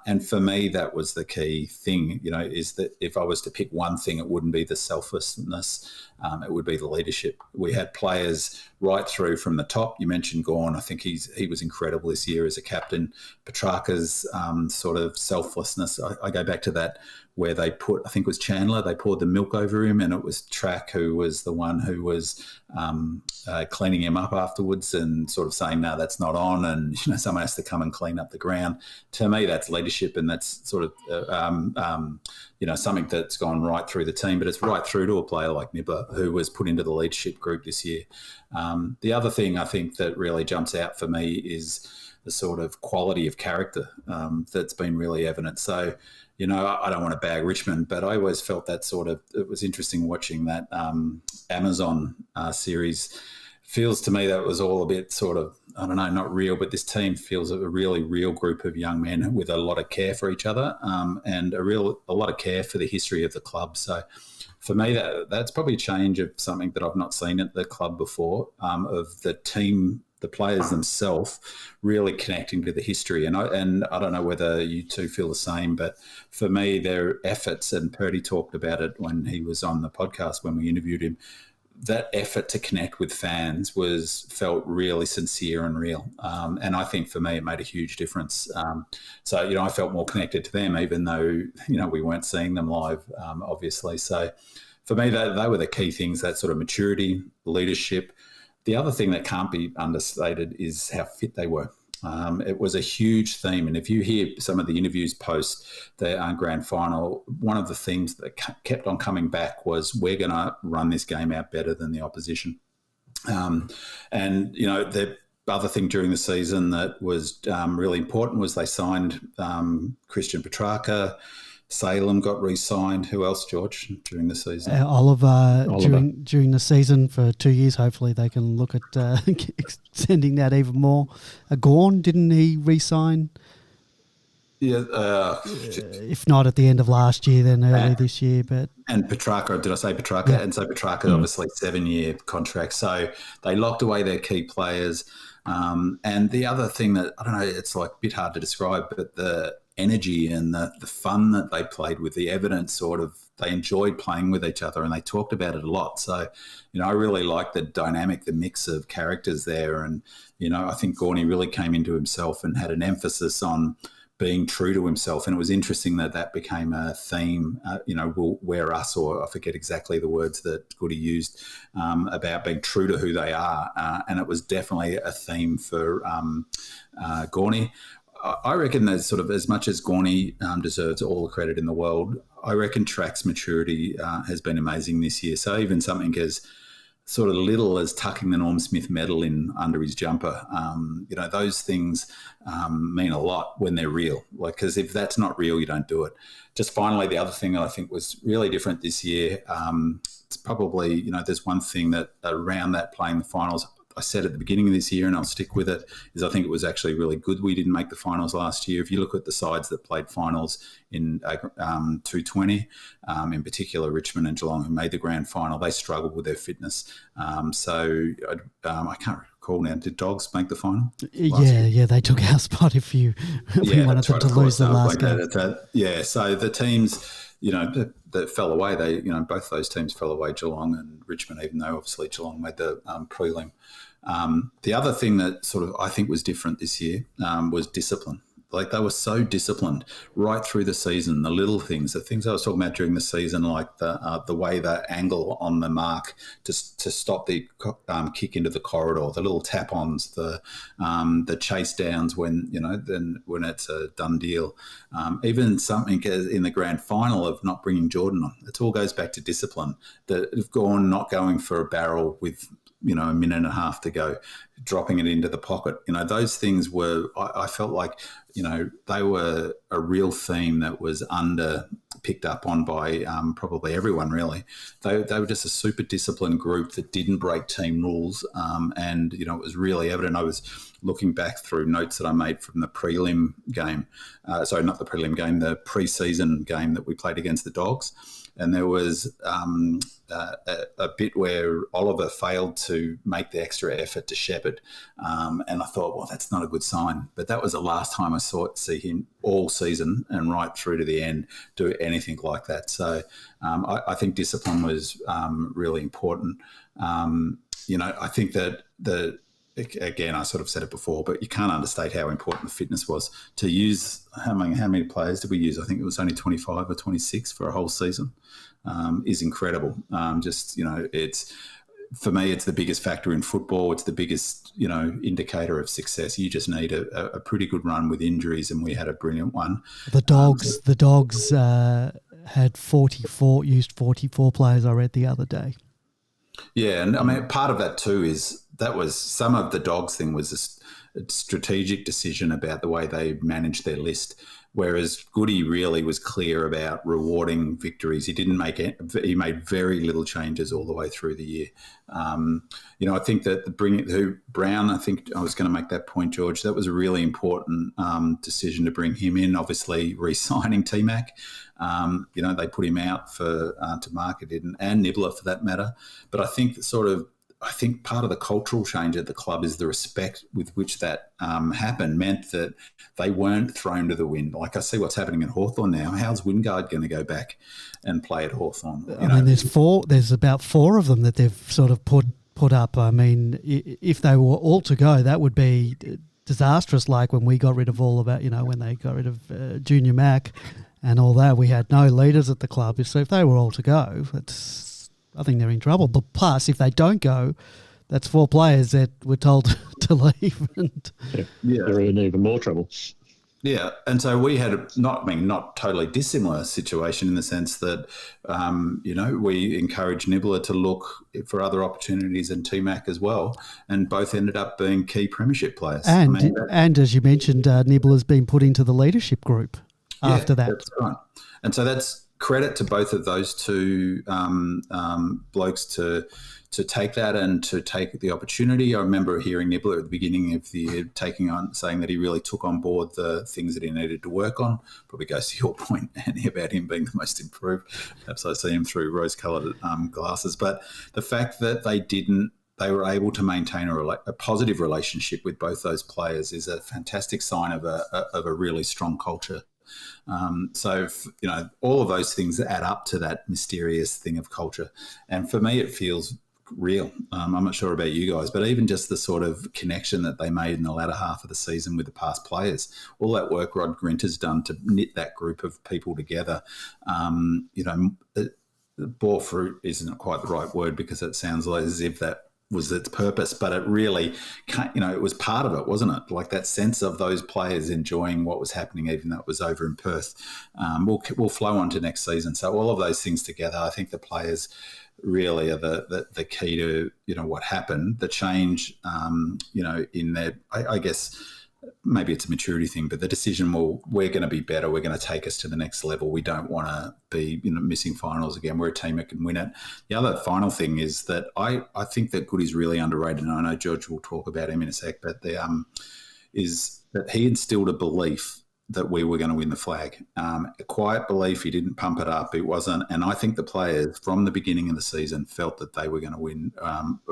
And for me, that was the key thing, is that if I was to pick one thing, it wouldn't be the selflessness. It would be the leadership. We had players right through from the top. You mentioned Gawn. I think he was incredible this year as a captain. Petrarca's sort of selflessness. I go back to that where they put, I think it was Chandler, they poured the milk over him, and it was Track who was the one who was cleaning him up afterwards and sort of saying, no, that's not on, and someone has to come and clean up the ground. To me, that's leadership, and that's sort of something that's gone right through the team, but it's right through to a player like Nibbler, who was put into the leadership group this year. The other thing I think that really jumps out for me is the sort of quality of character that's been really evident. So, I don't want to bag Richmond, but I always felt that it was interesting watching that Amazon series. Feels to me that it was all a bit sort of, I don't know, not real, but this team feels a really real group of young men with a lot of care for each other and a lot of care for the history of the club. So for me, that's probably a change of something that I've not seen at the club before, of the team, the players themselves really connecting to the history. And I don't know whether you two feel the same, but for me, their efforts, and Purdy talked about it when he was on the podcast when we interviewed him, that effort to connect with fans felt really sincere and real. And I think for me, it made a huge difference. So, I felt more connected to them, even though, we weren't seeing them live, obviously. So for me, they were the key things, that sort of maturity, leadership. The other thing that can't be understated is how fit they were. It was a huge theme. And if you hear some of the interviews post the grand final, one of the themes that kept on coming back was, we're going to run this game out better than the opposition. The other thing during the season that was really important was they signed Christian Petrarca. Salem got re-signed. Who else, George, during the season? Oliver. During the season for 2 years. Hopefully they can look at extending that even more. Gawn, didn't he re-sign? Yeah, if not at the end of last year, then early this year. But and Petrarca, did I say Petrarca? Yeah. And so Petrarca, obviously 7-year contract. So they locked away their key players. And the other thing that, I don't know, it's like a bit hard to describe, but the energy and the fun that they played with, the evidence sort of, they enjoyed playing with each other and they talked about it a lot. So, I really like the dynamic, the mix of characters there. And, I think Gorney really came into himself and had an emphasis on being true to himself. And it was interesting that became a theme, will wear us, or I forget exactly the words that Goody used, about being true to who they are. And it was definitely a theme for Gorney. I reckon that sort of, as much as Gorney deserves all the credit in the world, I reckon Track's maturity has been amazing this year. So even something as sort of little as tucking the Norm Smith medal in under his jumper, those things mean a lot when they're real. Like, because if that's not real, you don't do it. Just finally, the other thing that I think was really different this year, it's probably, there's one thing that around that playing the finals, I said at the beginning of this year, and I'll stick with it, is I think it was actually really good we didn't make the finals last year. If you look at the sides that played finals in 220, in particular Richmond and Geelong, who made the grand final, they struggled with their fitness. So I can't recall now, did Dogs make the final? Yeah, they took our spot if we wanted them to lose the last game. So the teams, that fell away, they, both those teams fell away, Geelong and Richmond, even though obviously Geelong made the prelim. The other thing that sort of I think was different this year was discipline. Like, they were so disciplined right through the season, the little things, the things I was talking about during the season, like the way the angle on the mark to stop the kick into the corridor, the little tap-ons, the chase downs when it's a done deal. Even something in the grand final of not bringing Jordan on. It all goes back to discipline. That have gone not going for a barrel with a minute and a half to go, dropping it into the pocket. Those things were, I felt like, they were a real theme that was picked up on by probably everyone, really. They were just a super disciplined group that didn't break team rules. And, it was really evident. I was looking back through notes that I made from the prelim game. Sorry, not the prelim game, the pre-season game that we played against the Dogs. And there was a bit where Oliver failed to make the extra effort to shepherd. And I thought, well, that's not a good sign. But that was the last time I see him all season and right through to the end do anything like that. So I think discipline was really important. I think that again, I sort of said it before, but you can't understate how important the fitness was. To use, how many players did we use? I think it was only 25 or 26 for a whole season, is incredible. It's, for me, it's the biggest factor in football. It's the biggest, indicator of success. You just need a pretty good run with injuries, and we had a brilliant one. The Dogs had 44 players, I read the other day. Yeah, and I mean, part of that too is that was some of the Dogs thing was a strategic decision about the way they managed their list, whereas Goody really was clear about rewarding victories. He made very little changes all the way through the year. I think that Brown, I think I was going to make that point, George, that was a really important decision to bring him in, obviously re-signing T-Mac. They put him out to market it, and Nibbler for that matter. But I think part of the cultural change at the club is the respect with which that happened meant that they weren't thrown to the wind. Like, I see what's happening at Hawthorn now. How's Wingard going to go back and play at Hawthorn? There's about 4 of them that they've sort of put up. I mean, if they were all to go, that would be disastrous. Like when we got rid of when they got rid of Junior Mac and all that, we had no leaders at the club. So if they were all to go, I think they're in trouble. But plus, if they don't go, that's 4 players that were told to leave. They're in even more trouble. Yeah, and so we had not totally dissimilar situation in the sense that, we encouraged Nibbler to look for other opportunities and T-Mac as well, and both ended up being key premiership players. And as you mentioned, Nibbler's been put into the leadership group after that. That's right. And so that's credit to both of those two blokes to take that and to take the opportunity. I remember hearing Nibbler at the beginning of the year saying that he really took on board the things that he needed to work on. Probably goes to your point, Andy, about him being the most improved. Perhaps I see him through rose-coloured glasses. But the fact that they were able to maintain a positive relationship with both those players is a fantastic sign of a really strong culture. So, all of those things add up to that mysterious thing of culture. And for me, it feels real. I'm not sure about you guys, but even just the sort of connection that they made in the latter half of the season with the past players, all that work Rod Grinter's done to knit that group of people together, bore fruit isn't quite the right word because it sounds like as if that was its purpose, but it really, it was part of it, wasn't it? Like that sense of those players enjoying what was happening, even though it was over in Perth, will flow on to next season. So all of those things together, I think the players really are the key to, what happened, the change, in their, I guess, maybe it's a maturity thing, but the decision, we're going to be better. We're going to take us to the next level. We don't want to be missing finals again. We're a team that can win it. The other final thing is that I think that Goody's really underrated, and I know George will talk about him in a sec, but is that he instilled a belief that we were going to win the flag. A quiet belief. He didn't pump it up. It wasn't. And I think the players from the beginning of the season felt that they were going to win,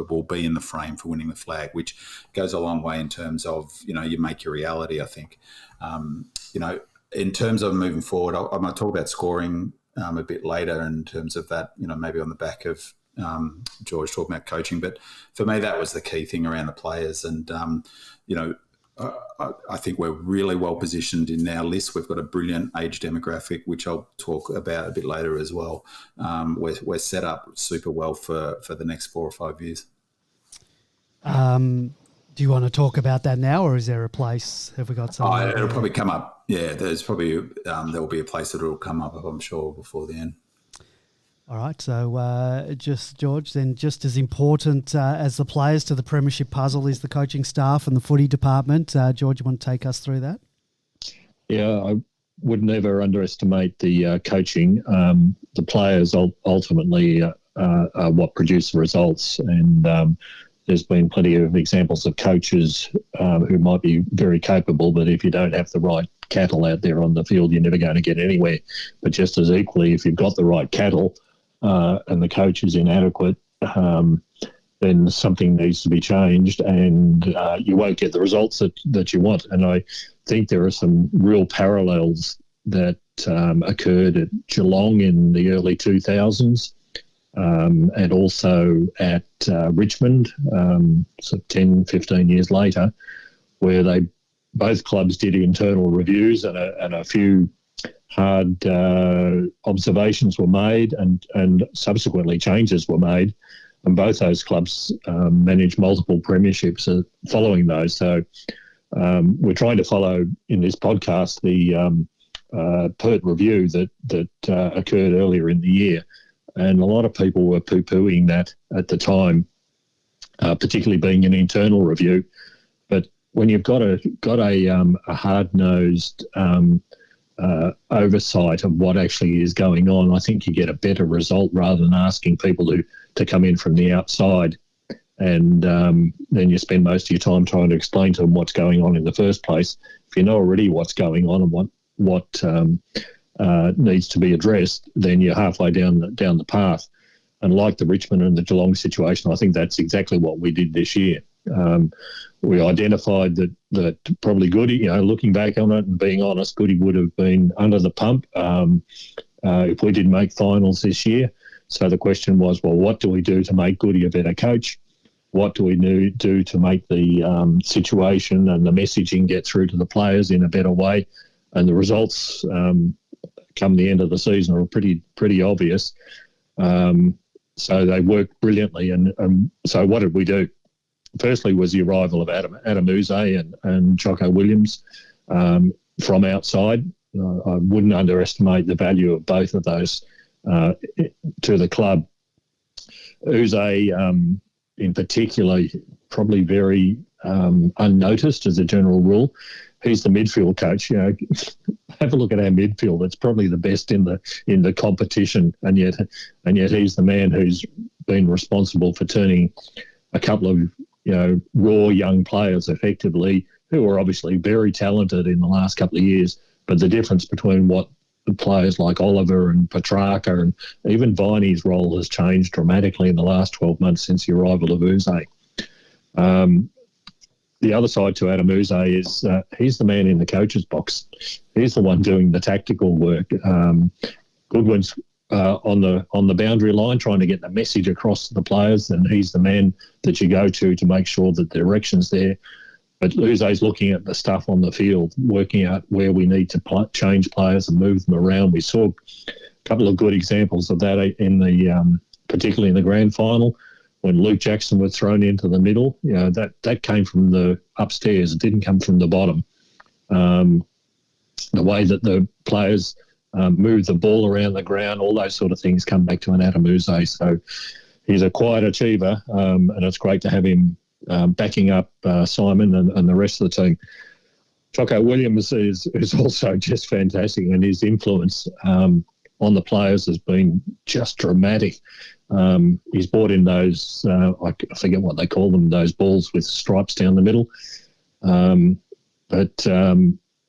will be in the frame for winning the flag, which goes a long way in terms of, you make your reality, I think. In terms of moving forward, I might talk about scoring a bit later in terms of that, maybe on the back of George talking about coaching. But for me, that was the key thing around the players. And, I think we're really well positioned in our list. We've got a brilliant age demographic, which I'll talk about a bit later as well. We're set up super well for the next 4 or 5 years. Do you want to talk about that now, or is there a place? Have we got something? It'll probably come up. Yeah, there's probably there will be a place that will come up, I'm sure, before the end. All right, so just George, then just as important as the players to the Premiership puzzle is the coaching staff and the footy department. George, you want to take us through that? Yeah, I would never underestimate the coaching. The players ultimately are what produce the results, and there's been plenty of examples of coaches who might be very capable, but if you don't have the right cattle out there on the field, you're never going to get anywhere. But just as equally, if you've got the right cattle, and the coach is inadequate, then something needs to be changed, and you won't get the results that you want. And I think there are some real parallels that occurred at Geelong in the early 2000s, and also at Richmond, 10, 15 years later, where both clubs did internal reviews and a few hard observations were made and subsequently changes were made, and both those clubs managed multiple premierships following those. So we're trying to follow in this podcast the Perth review that occurred earlier in the year, and a lot of people were poo-pooing that at the time, particularly being an internal review. But when you've got a hard-nosed oversight of what actually is going on, I think you get a better result rather than asking people to come in from the outside, and then you spend most of your time trying to explain to them what's going on in the first place. If you know already what's going on and what needs to be addressed, then you're halfway down the path. And like the Richmond and the Geelong situation, I think that's exactly what we did this year. We identified that probably Goody, looking back on it and being honest, Goody would have been under the pump if we didn't make finals this year. So the question was, well, what do we do to make Goody a better coach? What do we do to make the situation and the messaging get through to the players in a better way? And the results come the end of the season are pretty obvious. So they worked brilliantly. And so what did we do? Firstly was the arrival of Adam Uze and Jocko Williams from outside. I wouldn't underestimate the value of both of those to the club. Uze in particular, probably very unnoticed as a general rule. He's the midfield coach. Have a look at our midfield. It's probably the best in the competition, and yet he's the man who's been responsible for turning a couple of raw young players effectively, who are obviously very talented in the last couple of years. But the difference between what the players like Oliver and Petrarca and even Viney's role has changed dramatically in the last 12 months since the arrival of Uze. The other side to Adam Uze is he's the man in the coach's box. He's the one doing the tactical work. Goodwin's on the boundary line trying to get the message across to the players, and he's the man that you go to make sure that the direction's there. But Uze's looking at the stuff on the field, working out where we need to change players and move them around. We saw a couple of good examples of that in the particularly in the grand final, when Luke Jackson was thrown into the middle. That came from the upstairs. It didn't come from the bottom. The way that the players move the ball around the ground, all those sort of things come back to an Adam Uze. So he's a quiet achiever, and it's great to have him backing up Simon and the rest of the team. Choco Williams is also just fantastic, and his influence on the players has been just dramatic. He's brought in those, I forget what they call them, those balls with stripes down the middle. But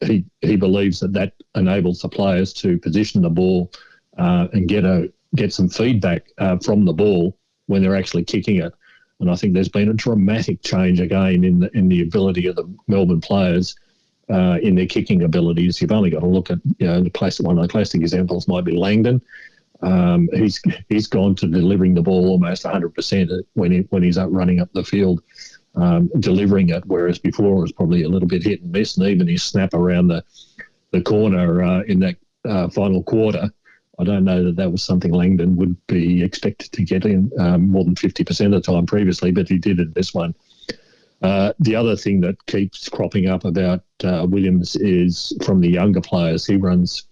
he believes that enables the players to position the ball and get some feedback from the ball when they're actually kicking it. And I think there's been a dramatic change again in the ability of the Melbourne players in their kicking abilities. You've only got to look at one of the classic examples might be Langdon. He's gone to delivering the ball almost 100% when he's up running up the field, delivering it, whereas before it was probably a little bit hit and miss, and even his snap around the corner in that final quarter, I don't know that was something Langdon would be expected to get in more than 50% of the time previously, but he did it this one. The other thing that keeps cropping up about Williams is from the younger players. He runs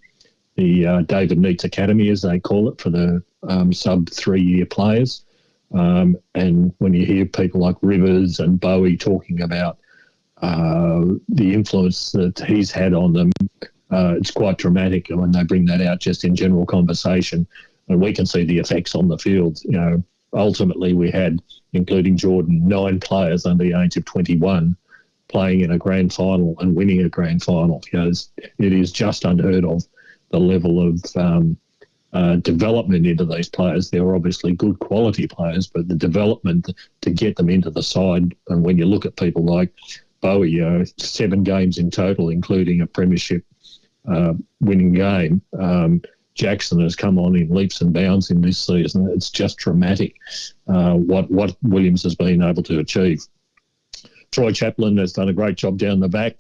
the David Neitz Academy, as they call it, for the sub 3-year players. And when you hear people like Rivers and Bowie talking about the influence that he's had on them, it's quite dramatic when they bring that out just in general conversation. And we can see the effects on the field. Ultimately we had, including Jordan, 9 players under the age of 21 playing in a grand final and winning a grand final. It is just unheard of, the level of development into these players. They're obviously good quality players, but the development to get them into the side, and when you look at people like Bowie, 7 games in total, including a Premiership winning game. Jackson has come on in leaps and bounds in this season. It's just dramatic what Williams has been able to achieve. Troy Chaplin has done a great job down the back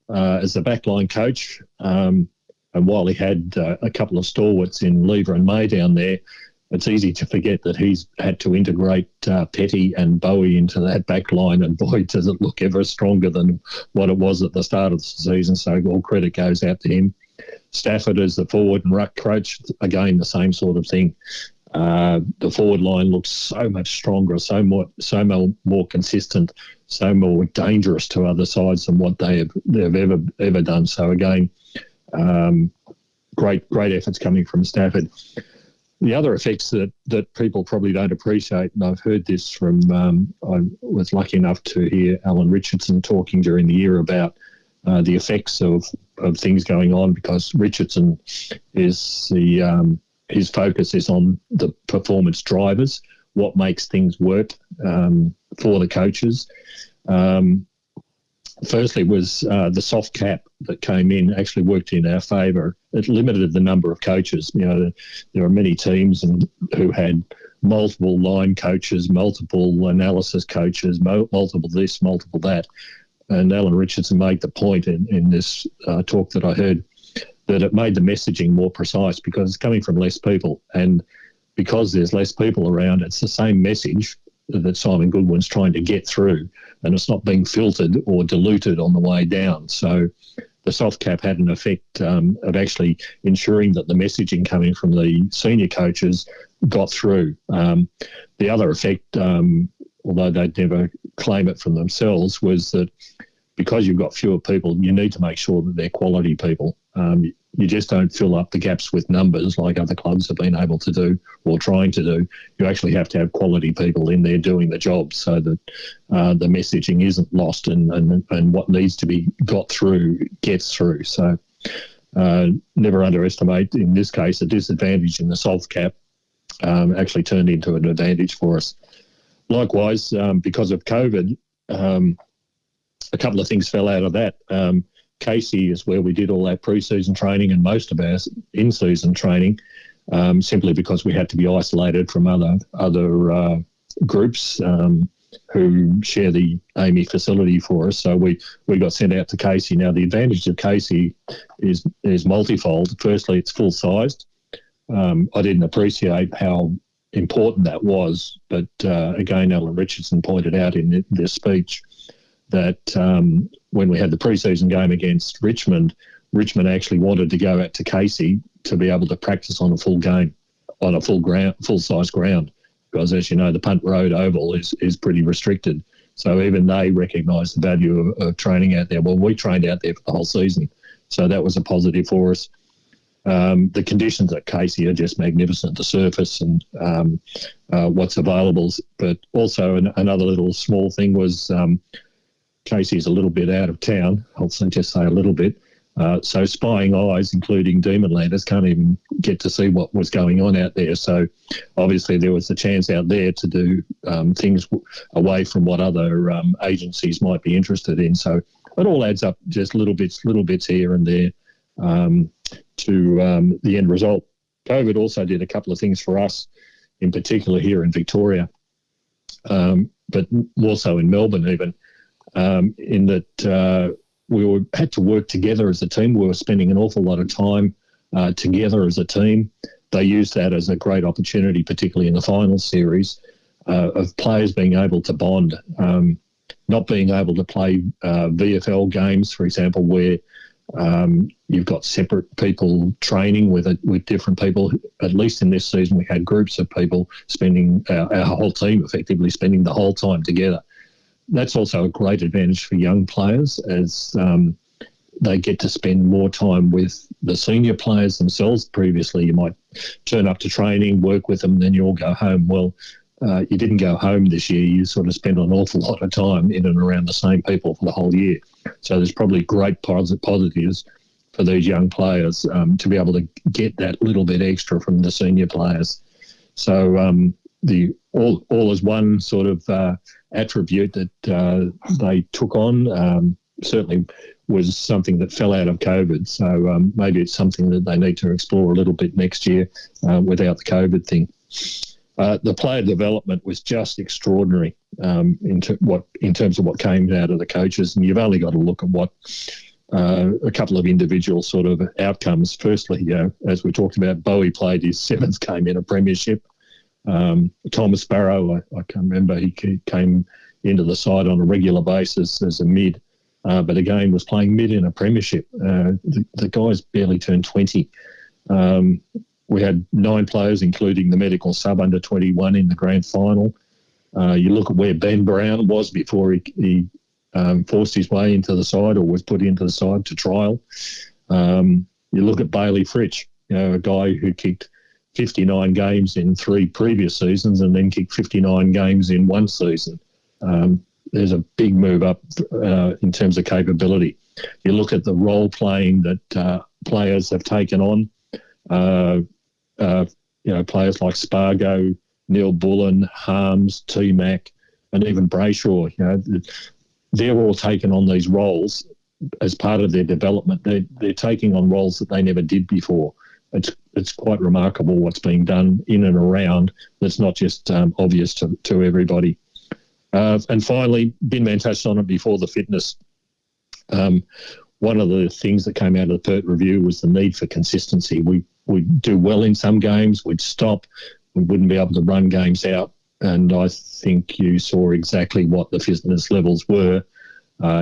as the backline coach. And while he had a couple of stalwarts in Lever and May down there, it's easy to forget that he's had to integrate Petty and Bowie into that back line, and boy, does it look ever stronger than what it was at the start of the season, so all credit goes out to him. Stafford as the forward and ruck coach, again, the same sort of thing. The forward line looks so much stronger, so more consistent, so more dangerous to other sides than what they've ever done. So again, great efforts coming from Stafford. The other effects that people probably don't appreciate, and I've heard this from, I was lucky enough to hear Alan Richardson talking during the year about the effects of things going on, because Richardson is his focus is on the performance drivers, what makes things work for the coaches. Firstly was the soft cap that came in actually worked in our favour. It limited the number of coaches. There are many teams who had multiple line coaches, multiple analysis coaches, multiple this, multiple that. And Alan Richardson made the point in this talk that I heard that it made the messaging more precise because it's coming from less people. And because there's less people around, it's the same message that Simon Goodwin's trying to get through, and it's not being filtered or diluted on the way down. So the soft cap had an effect of actually ensuring that the messaging coming from the senior coaches got through. The other effect although they'd never claim it from themselves, was that because you've got fewer people, you need to make sure that they're quality people. You just don't fill up the gaps with numbers like other clubs have been able to do or trying to do. You actually have to have quality people in there doing the job so that the messaging isn't lost and what needs to be got through gets through. So never underestimate, in this case, a disadvantage in the soft cap actually turned into an advantage for us. Likewise, because of COVID, a couple of things fell out of that. Casey is where we did all our pre-season training and most of our in-season training, simply because we had to be isolated from other groups who share the AAMI facility for us. So we got sent out to Casey. Now, the advantage of Casey is multifold. Firstly, it's full-sized. I didn't appreciate how important that was, but again, Alan Richardson pointed out in their speech that when we had the pre-season game against Richmond actually wanted to go out to Casey to be able to practice on a full game, on a full-size ground, because as you know, the Punt Road Oval is pretty restricted. So even they recognise the value of training out there. Well, we trained out there for the whole season, so that was a positive for us. The conditions at Casey are just magnificent, the surface and what's available. But also another little small thing was Casey's a little bit out of town. I'll just say a little bit. So spying eyes, including Demonlanders, can't even get to see what was going on out there. So obviously there was a chance out there to do things away from what other agencies might be interested in. So it all adds up, just little bits here and there to the end result. COVID also did a couple of things for us, in particular here in Victoria, but more so in Melbourne even. In that we had to work together as a team. We were spending an awful lot of time together as a team. They used that as a great opportunity, particularly in the final series, of players being able to bond, not being able to play VFL games, for example, where you've got separate people training with different people. At least in this season, we had groups of people spending our whole team effectively spending the whole time together. That's also a great advantage for young players as they get to spend more time with the senior players themselves. Previously, you might turn up to training, work with them, then you all go home. Well, you didn't go home this year. You sort of spent an awful lot of time in and around the same people for the whole year. So there's probably great positives for these young players to be able to get that little bit extra from the senior players. So the all is one sort of attribute that they took on certainly was something that fell out of COVID. So maybe it's something that they need to explore a little bit next year without the COVID thing. The player development was just extraordinary in terms of what came out of the coaches, and you've only got to look at what a couple of individual sort of outcomes. Firstly, as we talked about, Bowie played his 7th game in a premiership. Thomas Barrow, I can't remember, he came into the side on a regular basis as a mid, but again was playing mid in a premiership. The guy's barely turned 20. We had 9 players, including the medical sub under 21 in the grand final. You look at where Ben Brown was before he forced his way into the side or was put into the side to trial. You look at Bailey Fritsch, a guy who kicked 59 games in 3 previous seasons and then kicked 59 games in 1 season. There's a big move up in terms of capability. You look at the role playing that players have taken on. Players like Spargo, Neil Bullen, Harms, T-Mac, and even Brayshaw, they're all taken on these roles as part of their development. They're taking on roles that they never did before. It's quite remarkable what's being done in and around that's not just obvious to everybody. And finally, Binman touched on it before, the fitness. One of the things that came out of the PERT review was the need for consistency. We'd do well in some games, we'd stop, we wouldn't be able to run games out. And I think you saw exactly what the fitness levels were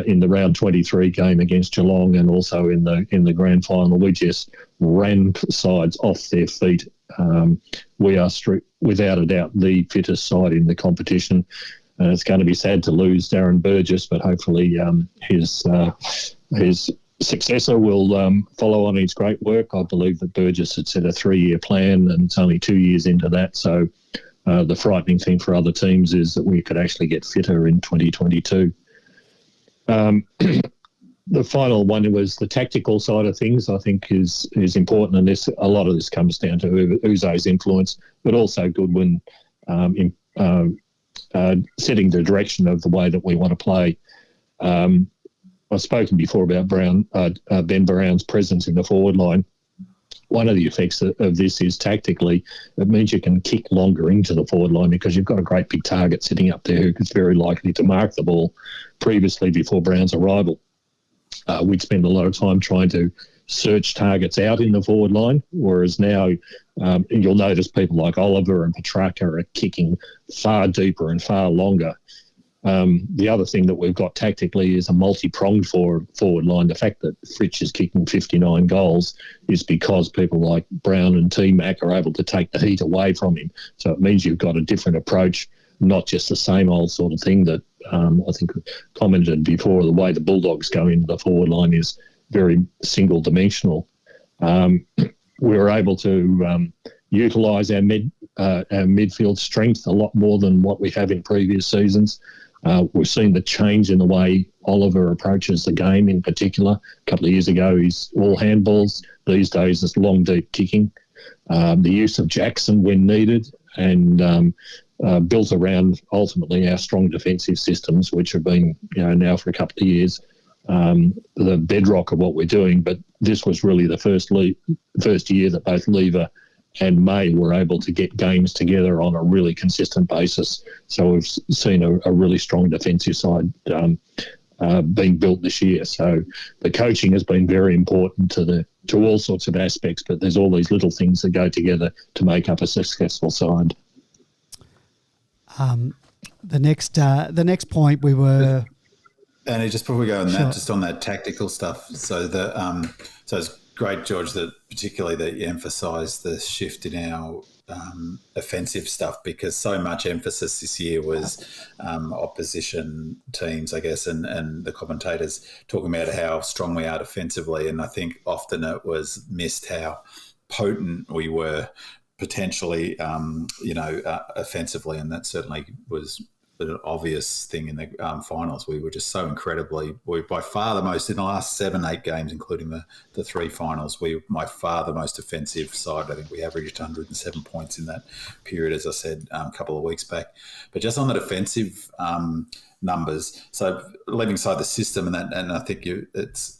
in the round 23 game against Geelong and also in the grand final. We just ran sides off their feet. We are, without a doubt, the fittest side in the competition. It's going to be sad to lose Darren Burgess, but hopefully his successor will follow on his great work. I believe that Burgess had set a 3-year plan, and it's only 2 years into that. So the frightening thing for other teams is that we could actually get fitter in 2022. The final one was the tactical side of things. I think is important, and a lot of this comes down to Uzo's influence, but also Goodwin setting the direction of the way that we want to play. I've spoken before about Ben Brown's presence in the forward line. One of the effects of this is tactically, it means you can kick longer into the forward line because you've got a great big target sitting up there who's very likely to mark the ball. Previously, before Brown's arrival, we'd spend a lot of time trying to search targets out in the forward line, whereas now you'll notice people like Oliver and Petrarca are kicking far deeper and far longer. The other thing that we've got tactically is a multi-pronged forward line. The fact that Fritsch is kicking 59 goals is because people like Brown and T-Mac are able to take the heat away from him. So it means you've got a different approach, not just the same old sort of thing that I think commented before. The way the Bulldogs go into the forward line is very single-dimensional. We were able to utilise our midfield strength a lot more than what we have in previous seasons. We've seen the change in the way Oliver approaches the game in particular. A couple of years ago, he's all handballs. These days, it's long, deep kicking. The use of Jackson when needed, and built around ultimately our strong defensive systems, which have been now for a couple of years the bedrock of what we're doing. But this was really the first year that both Lever and May were able to get games together on a really consistent basis. So we've seen a really strong defensive side being built this year. So the coaching has been very important to all sorts of aspects, but there's all these little things that go together to make up a successful side. The next point we were... And just before we go on Sure. that, just on that tactical stuff, so it's great, George, that particularly that you emphasised the shift in our offensive stuff, because so much emphasis this year was opposition teams, I guess, and the commentators talking about how strong we are defensively, and I think often it was missed how potent we were potentially, offensively, and that certainly was an obvious thing in the finals. We were just so we're by far the most, in the last 7-8 games, including the 3 finals, we were by far the most offensive side. I think we averaged 107 points in that period, as I said a couple of weeks back. But just on the defensive numbers, so leaving aside the system and I think you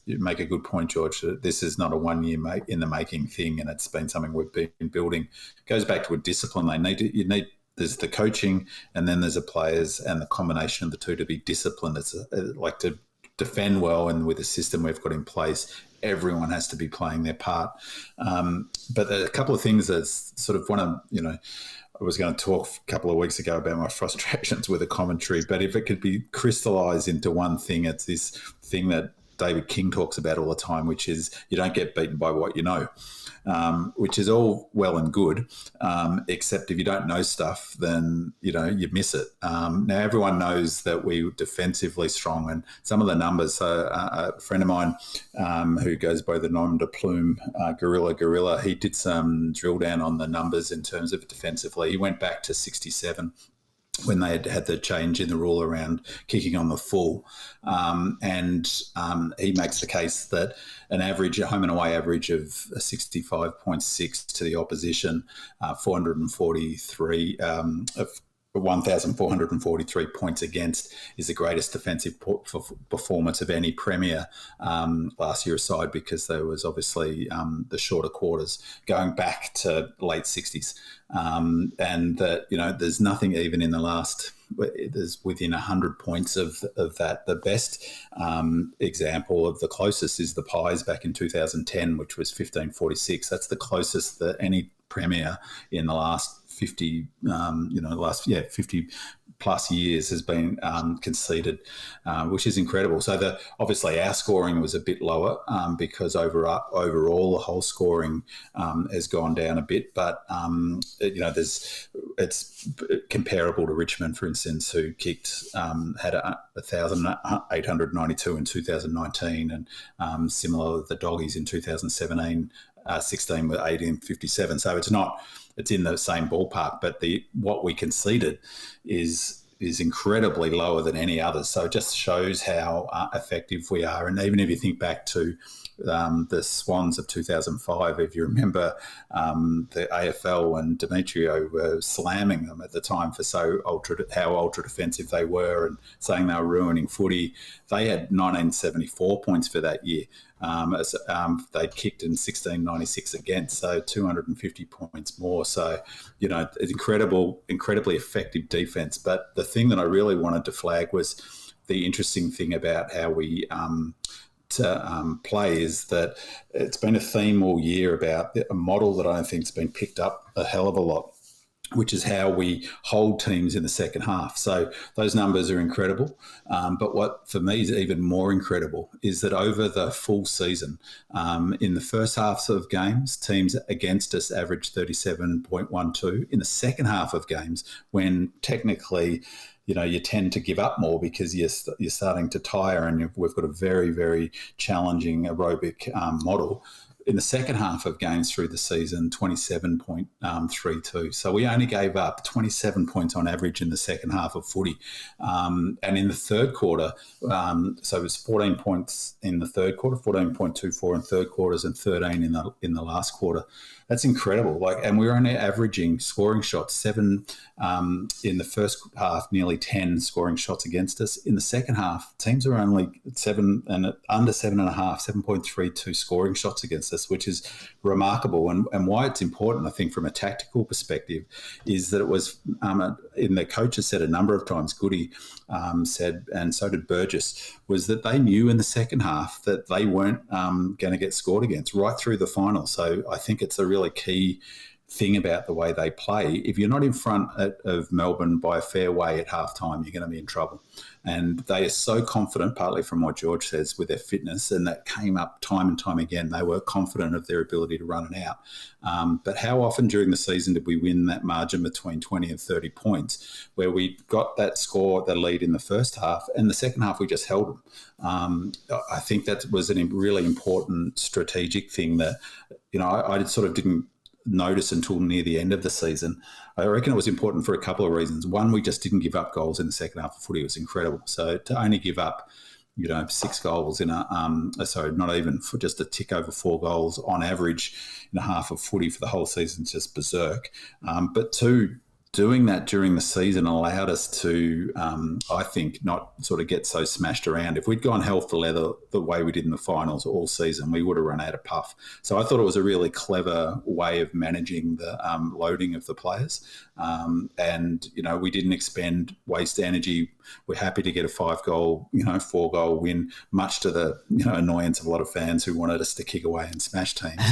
make a good point, George, that this is not a 1 year in the making thing, and it's been something we've been building. It goes back to a discipline. There's the coaching, and then there's the players, and the combination of the two to be disciplined. It's like to defend well, and with the system we've got in place, everyone has to be playing their part. But there are a couple of things that sort of I was going to talk a couple of weeks ago about my frustrations with the commentary, but if it could be crystallised into one thing, it's this thing that David King talks about all the time, which is you don't get beaten by what you know. Which is all well and good, except if you don't know stuff, then you miss it. Now everyone knows that we're defensively strong, and some of the numbers. A friend of mine who goes by the nom de plume, Gorilla, he did some drill down on the numbers in terms of defensively. He went back to 67. When they had the change in the rule around kicking on the full. And he makes the case that a home and away average of 65.6 to the opposition, 1,443 points against, is the greatest defensive performance of any Premier last year aside, because there was obviously the shorter quarters going back to late 60s. And that, there's nothing even in the last, there's within 100 points of that. The best example of the closest is the Pies back in 2010, which was 1546. That's the closest that any Premier in the last 50, last 50 plus years has been conceded, which is incredible. So obviously our scoring was a bit lower because overall the whole scoring has gone down a bit. But it's comparable to Richmond, for instance, who had 1,892 in 2019, and similar the Doggies in 2017. 16 with 1857. So it's in the same ballpark, but what we conceded is incredibly lower than any other. So it just shows how effective we are. And even if you think back to the Swans of 2005, if you remember the AFL and Demetrio were slamming them at the time for how ultra defensive they were and saying they were ruining footy. They had 1974 points for that year. They kicked in 1696 against, so 250 points more. So, it's incredibly effective defence. But the thing that I really wanted to flag was the interesting thing about how we play is that it's been a theme all year about a model that I don't think has been picked up a hell of a lot, which is how we hold teams in the second half. So those numbers are incredible. But what for me is even more incredible is that over the full season, in the first halves of games, teams against us average 37.12. In the second half of games, when technically you tend to give up more because you're starting to tire, and we've got a very, very challenging aerobic model. In the second half of games through the season, 27.32. So we only gave up 27 points on average in the second half of footy. And in the third quarter, so it was 14 points in the third quarter, 14.24 in third quarters, and 13 in the last quarter. That's incredible. And we were only averaging scoring shots, 7 in the first half, nearly 10 scoring shots against us. In the second half, teams are only 7 and under 7.5, 7.32 scoring shots against us, which is remarkable. And why it's important, I think, from a tactical perspective, is that it was in the coaches said a number of times, Goody said, and so did Burgess, was that they knew in the second half that they weren't going to get scored against right through the final. So I think it's a really key thing about the way they play. If you're not in front of Melbourne by a fair way at halftime, you're going to be in trouble. And they are so confident, partly from what George says, with their fitness, and that came up time and time again. They were confident of their ability to run it out. But how often during the season did we win that margin between 20 and 30 points, where we got that score, the lead in the first half, and the second half we just held them? I think that was a really important strategic thing that, I sort of didn't notice until near the end of the season. I reckon it was important for a couple of reasons. One, we just didn't give up goals in the second half of footy. It was incredible. So to only give up, 6 goals in not even, for just a tick over 4 goals on average in a half of footy for the whole season is just berserk. But two, doing that during the season allowed us to, I think, not sort of get so smashed around. If we'd gone hell for leather the way we did in the finals all season, we would have run out of puff. So I thought it was a really clever way of managing the loading of the players. And, we didn't waste energy. We're happy to get a 5-goal, 4-goal win, much to the, annoyance of a lot of fans who wanted us to kick away and smash teams.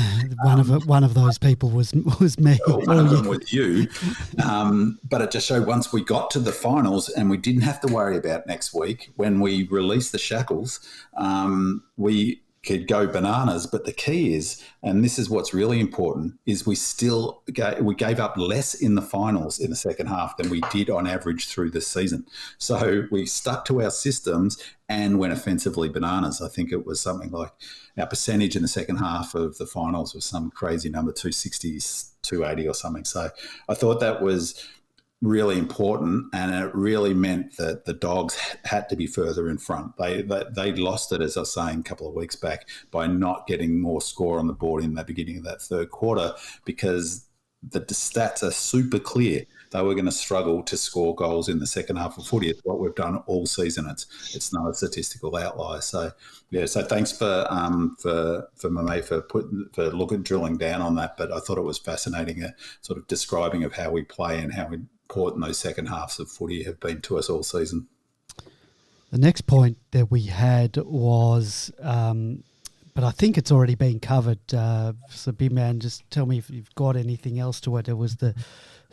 One of those people was me. One of them was you. But it just showed once we got to the finals and we didn't have to worry about next week, when we released the shackles, we could go bananas. But the key is, and this is what's really important, is we gave up less in the finals in the second half than we did on average through the season. So we stuck to our systems and went offensively bananas. I think it was something like our percentage in the second half of the finals was some crazy number, 260, 280 or something. So I thought that was really important, and it really meant that the Dogs had to be further in front. They lost it, as I was saying a couple of weeks back, by not getting more score on the board in the beginning of that third quarter, because the stats are super clear. They were going to struggle to score goals in the second half of footy. It's what we've done all season. It's not a statistical outlier. So yeah. So thanks for Mame for drilling down on that. But I thought it was fascinating, sort of describing of how we play and how important those second halves of footy have been to us all season. The next point that we had was, but I think it's already been covered. So, Big Man, just tell me if you've got anything else to it. It was the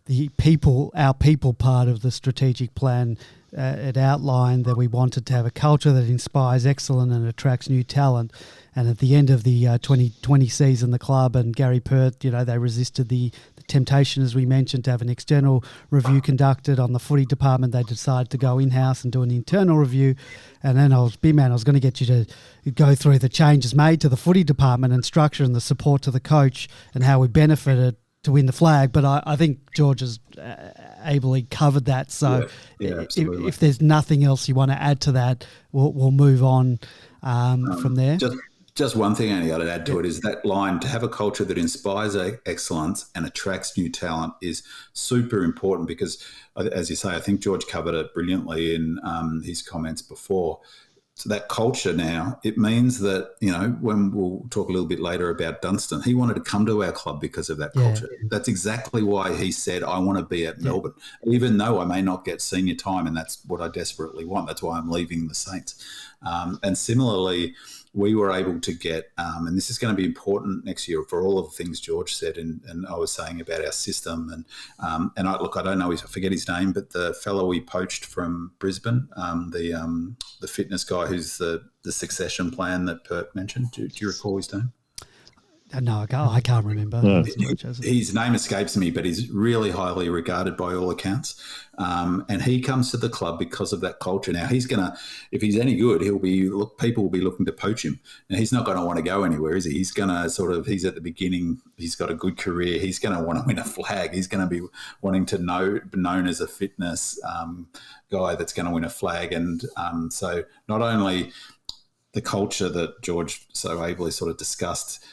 our people part of the strategic plan. It outlined that we wanted to have a culture that inspires excellence and attracts new talent. And at the end of the 2020 season, the club and Gary Pert, they resisted the temptation, as we mentioned, to have an external review conducted on the footy department. They decided to go in-house and do an internal review. And then I was going to get you to go through the changes made to the footy department and structure and the support to the coach and how we benefited to win the flag. But I think George has ably covered that. So if there's nothing else you want to add to that, we'll move on from there. Just one thing, Andy, I'd add to it is that line, to have a culture that inspires excellence and attracts new talent is super important because, as you say, I think George covered it brilliantly in his comments before. So that culture now, it means that, when we'll talk a little bit later about Dunstan, he wanted to come to our club because of that culture. That's exactly why he said, I want to be at Melbourne, even though I may not get senior time, and that's what I desperately want. That's why I'm leaving the Saints. And similarly, we were able to get, and this is going to be important next year for all of the things George said and I was saying about our system. And I don't know, I forget his name, but the fellow we poached from Brisbane, the fitness guy who's the succession plan that Pert mentioned. Do you recall his name? No, I can't remember. No. His name escapes me, but he's really highly regarded by all accounts. And he comes to the club because of that culture. Now, he's going to, if he's any good, people will be looking to poach him. And he's not going to want to go anywhere, is he? He's going to he's at the beginning, he's got a good career. He's going to want to win a flag. He's going to be wanting to be known as a fitness guy that's going to win a flag. And so not only the culture that George so ably sort of discussed,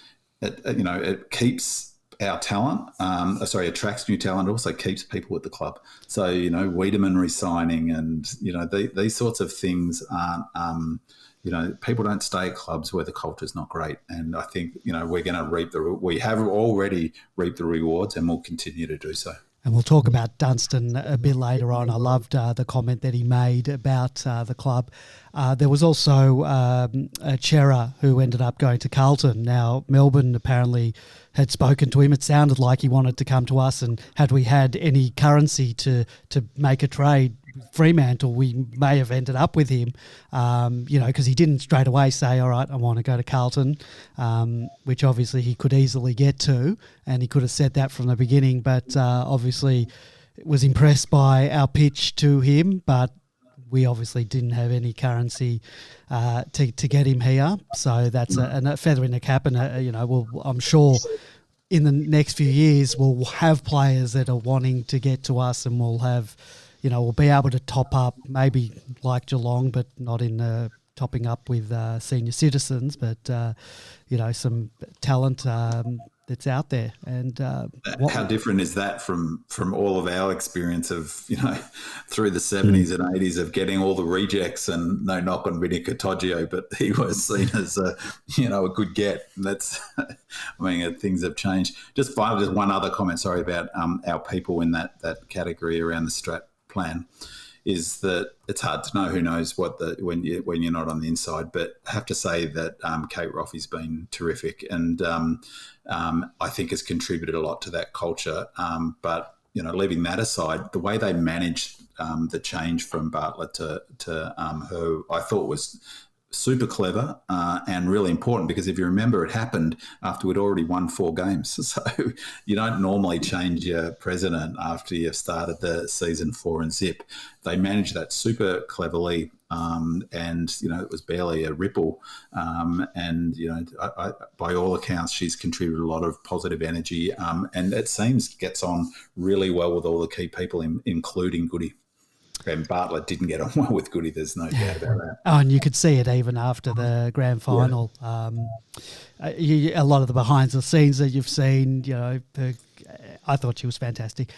it keeps our talent, attracts new talent, also keeps people at the club. So, Wiedemann resigning and, these sorts of things aren't, people don't stay at clubs where the culture's not great. And I think, we're going to we have already reaped the rewards and we'll continue to do so. And we'll talk about Dunstan a bit later on. I loved the comment that he made about the club. There was also Chera, who ended up going to Carlton. Now, Melbourne apparently had spoken to him. It sounded like he wanted to come to us, and had we had any currency to make a trade, Fremantle, we may have ended up with him, because he didn't straight away say, all right, I want to go to Carlton, which obviously he could easily get to, and he could have said that from the beginning, but obviously was impressed by our pitch to him, but we obviously didn't have any currency to get him here. So that's a feather in the cap, and I'm sure in the next few years we'll have players that are wanting to get to us, and we'll have, we'll be able to top up, maybe like Geelong, but not in topping up with senior citizens, but some talent that's out there. And how different is that from all of our experience of through the 70s and 80s of getting all the rejects, and no knock on Vinny Cottagio, but he was seen as a good get. And that's things have changed. Just one other comment, sorry, about our people in that category around the strat plan, is that it's hard to know who knows what when you're not on the inside. But I have to say that Kate Roffey's been terrific, and I think has contributed a lot to that culture. But leaving that aside, the way they managed the change from Bartlett to her, I thought was super clever and really important, because if you remember, it happened after we'd already won 4 games. So you don't normally change your president after you've started the season 4 and zip. They managed that super cleverly, and it was barely a ripple. And by all accounts, she's contributed a lot of positive energy, and it seems gets on really well with all the key people, including Goody. And Bartlett didn't get on well with Goody, there's no doubt about that. Oh, and you could see it even after the grand final. Yeah. A lot of the behind the scenes that you've seen, I thought she was fantastic.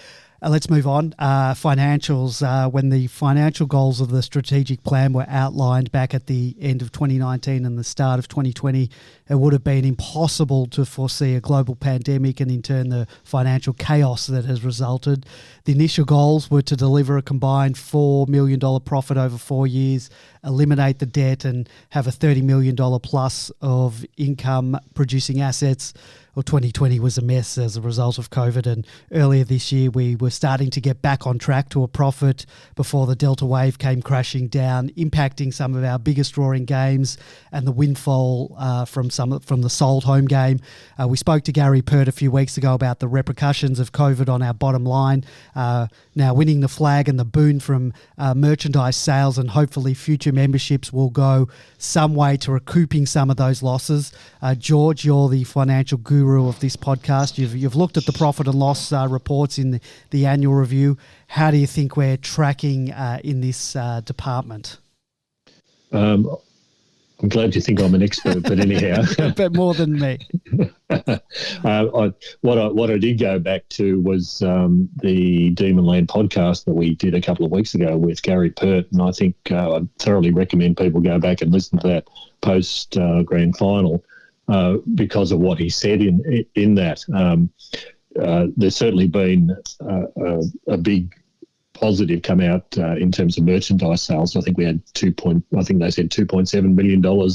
Let's move on. Financials. When the financial goals of the strategic plan were outlined back at the end of 2019 and the start of 2020, it would have been impossible to foresee a global pandemic and in turn the financial chaos that has resulted. The initial goals were to deliver a combined $4 million profit over 4 years, eliminate the debt and have a $30 million plus of income producing assets. 2020 was a mess as a result of COVID, and earlier this year we were starting to get back on track to a profit before the Delta wave came crashing down, impacting some of our biggest drawing games and the windfall from the sold home game. We spoke to Gary Pert a few weeks ago about the repercussions of COVID on our bottom line. Now winning the flag and the boon from merchandise sales and hopefully future memberships will go some way to recouping some of those losses. George, you're the financial guru of this podcast. You've looked at the profit and loss reports in the annual review. How do you think we're tracking in this department? I'm glad you think I'm an expert, but anyhow. But more than me. What I did go back to was the Demonland podcast that we did a couple of weeks ago with Gary Pert, and I think I'd thoroughly recommend people go back and listen to that post grand final because of what he said in that. There's certainly been a big positive come out in terms of merchandise sales. I think we had $2.7 million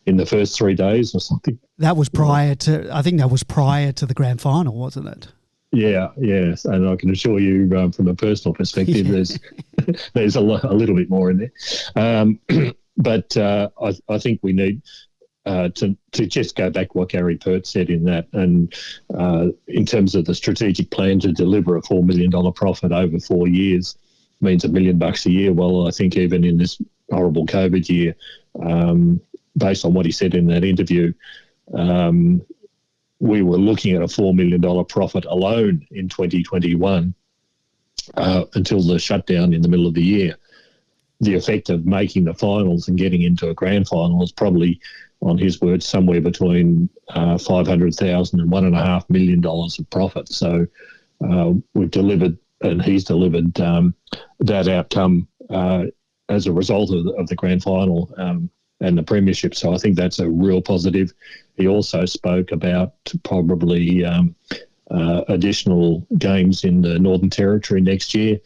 in the first 3 days or something. That was prior to the grand final, wasn't it? Yeah, and I can assure you from a personal perspective, there's a little bit more in there. But I think we need to just go back to what Gary Pert said in that, and in terms of the strategic plan to deliver a $4 million profit over 4 years means $1 million a year. Well, I think even in this horrible COVID year, based on what he said in that interview, we were looking at a $4 million profit alone in 2021 until the shutdown in the middle of the year. The effect of making the finals and getting into a grand final is probably, on his words, somewhere between $500,000 and $1.5 million of profit. So we've delivered, and he's delivered that outcome as a result of the grand final and the Premiership. So I think that's a real positive. He also spoke about probably additional games in the Northern Territory next year.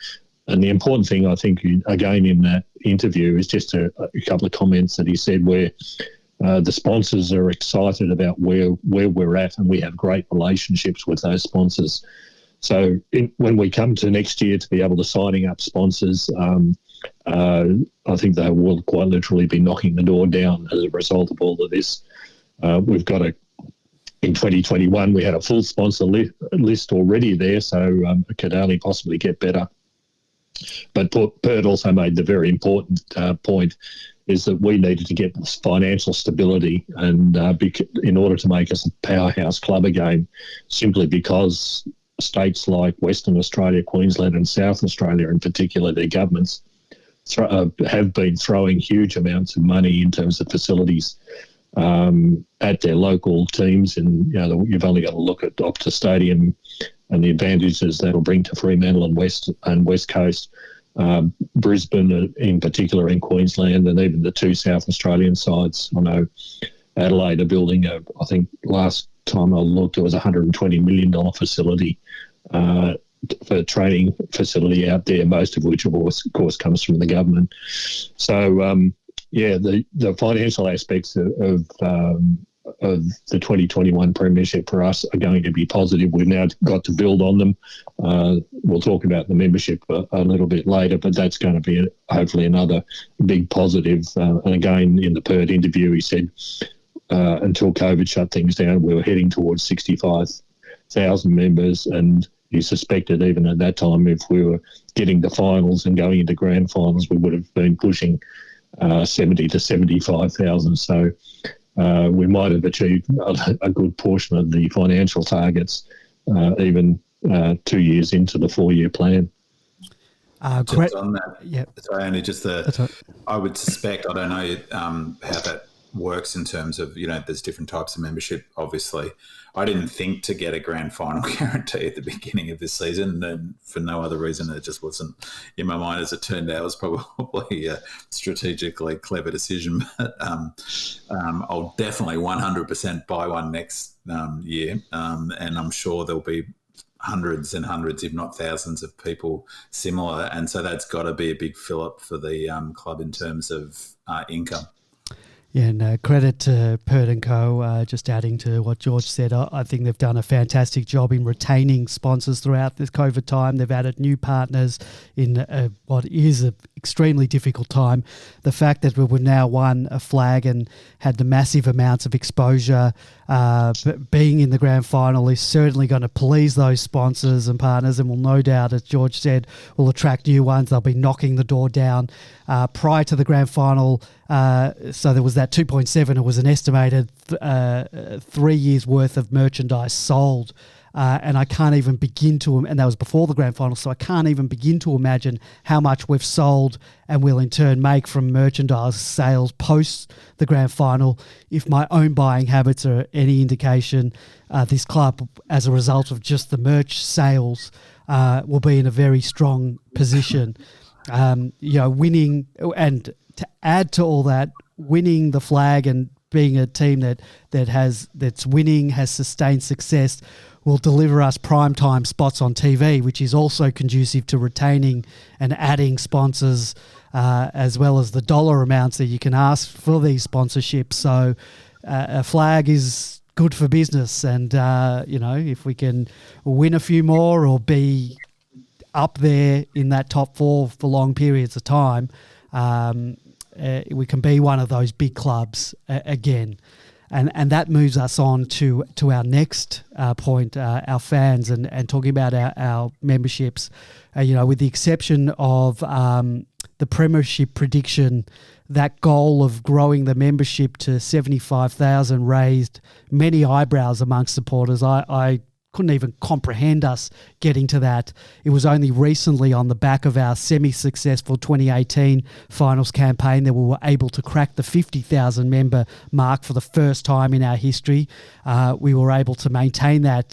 And the important thing, I think, again, in that interview is just a couple of comments that he said where the sponsors are excited about where we're at, and we have great relationships with those sponsors. So when we come to next year to be able to signing up sponsors, I think they will quite literally be knocking the door down as a result of all of this. We've got in 2021, we had a full sponsor list already there, so it could only possibly get better. But Pert also made the very important point is that we needed to get this financial stability and in order to make us a powerhouse club again, simply because states like Western Australia, Queensland and South Australia in particular, their governments have been throwing huge amounts of money in terms of facilities at their local teams. And you've only got to look at Optus Stadium and the advantages that'll bring to Fremantle and West Coast, Brisbane in particular in Queensland, and even the two South Australian sides. I know Adelaide are building I think last time I looked, it was a $120 million facility for training facility out there, most of which, of course, comes from the government. So, the financial aspects of the 2021 Premiership for us are going to be positive. We've now got to build on them. We'll talk about the membership a little bit later, but that's going to be hopefully another big positive. And again, in the Pert interview, he said until COVID shut things down, we were heading towards 65,000 members, and he suspected even at that time, if we were getting the finals and going into grand finals, we would have been pushing 70 to 75,000. So we might have achieved a good portion of the financial targets even 2 years into the 4-year plan. Just on that, yeah. Sorry, Andy, I would suspect, I don't know how that works in terms of, there's different types of membership, obviously. I didn't think to get a grand final guarantee at the beginning of this season, and for no other reason. It just wasn't in my mind. As it turned out, it was probably a strategically clever decision. But I'll definitely 100% buy one next year, and I'm sure there'll be hundreds and hundreds, if not thousands, of people similar. And so that's got to be a big fill-up for the club in terms of income. Yeah, and credit to Pert & Co. Just adding to what George said, I think they've done a fantastic job in retaining sponsors throughout this COVID time. They've added new partners in what is an extremely difficult time. The fact that we've now won a flag and had the massive amounts of exposure, being in the grand final is certainly going to please those sponsors and partners, and will no doubt, as George said, will attract new ones. They'll be knocking the door down. Prior to the grand final, so there was that 2.7, it was an estimated 3 years worth of merchandise sold. And I can't even begin to, and that was before the grand final, so I can't even begin to imagine how much we've sold and will in turn make from merchandise sales post the grand final. If my own buying habits are any indication, this club, as a result of just the merch sales, will be in a very strong position. Winning, and to add to all that, winning the flag and being a team that's winning, has sustained success, will deliver us primetime spots on TV, which is also conducive to retaining and adding sponsors, as well as the dollar amounts that you can ask for these sponsorships. So a flag is good for business, and if we can win a few more or be up there in that top four for long periods of time, we can be one of those big clubs again. And that moves us on to our next point, our fans, and talking about our memberships. With the exception of the Premiership prediction, that goal of growing the membership to 75,000 raised many eyebrows amongst supporters. I couldn't even comprehend us getting to that. It was only recently, on the back of our semi-successful 2018 finals campaign, that we were able to crack the 50,000 member mark for the first time in our history. We were able to maintain that,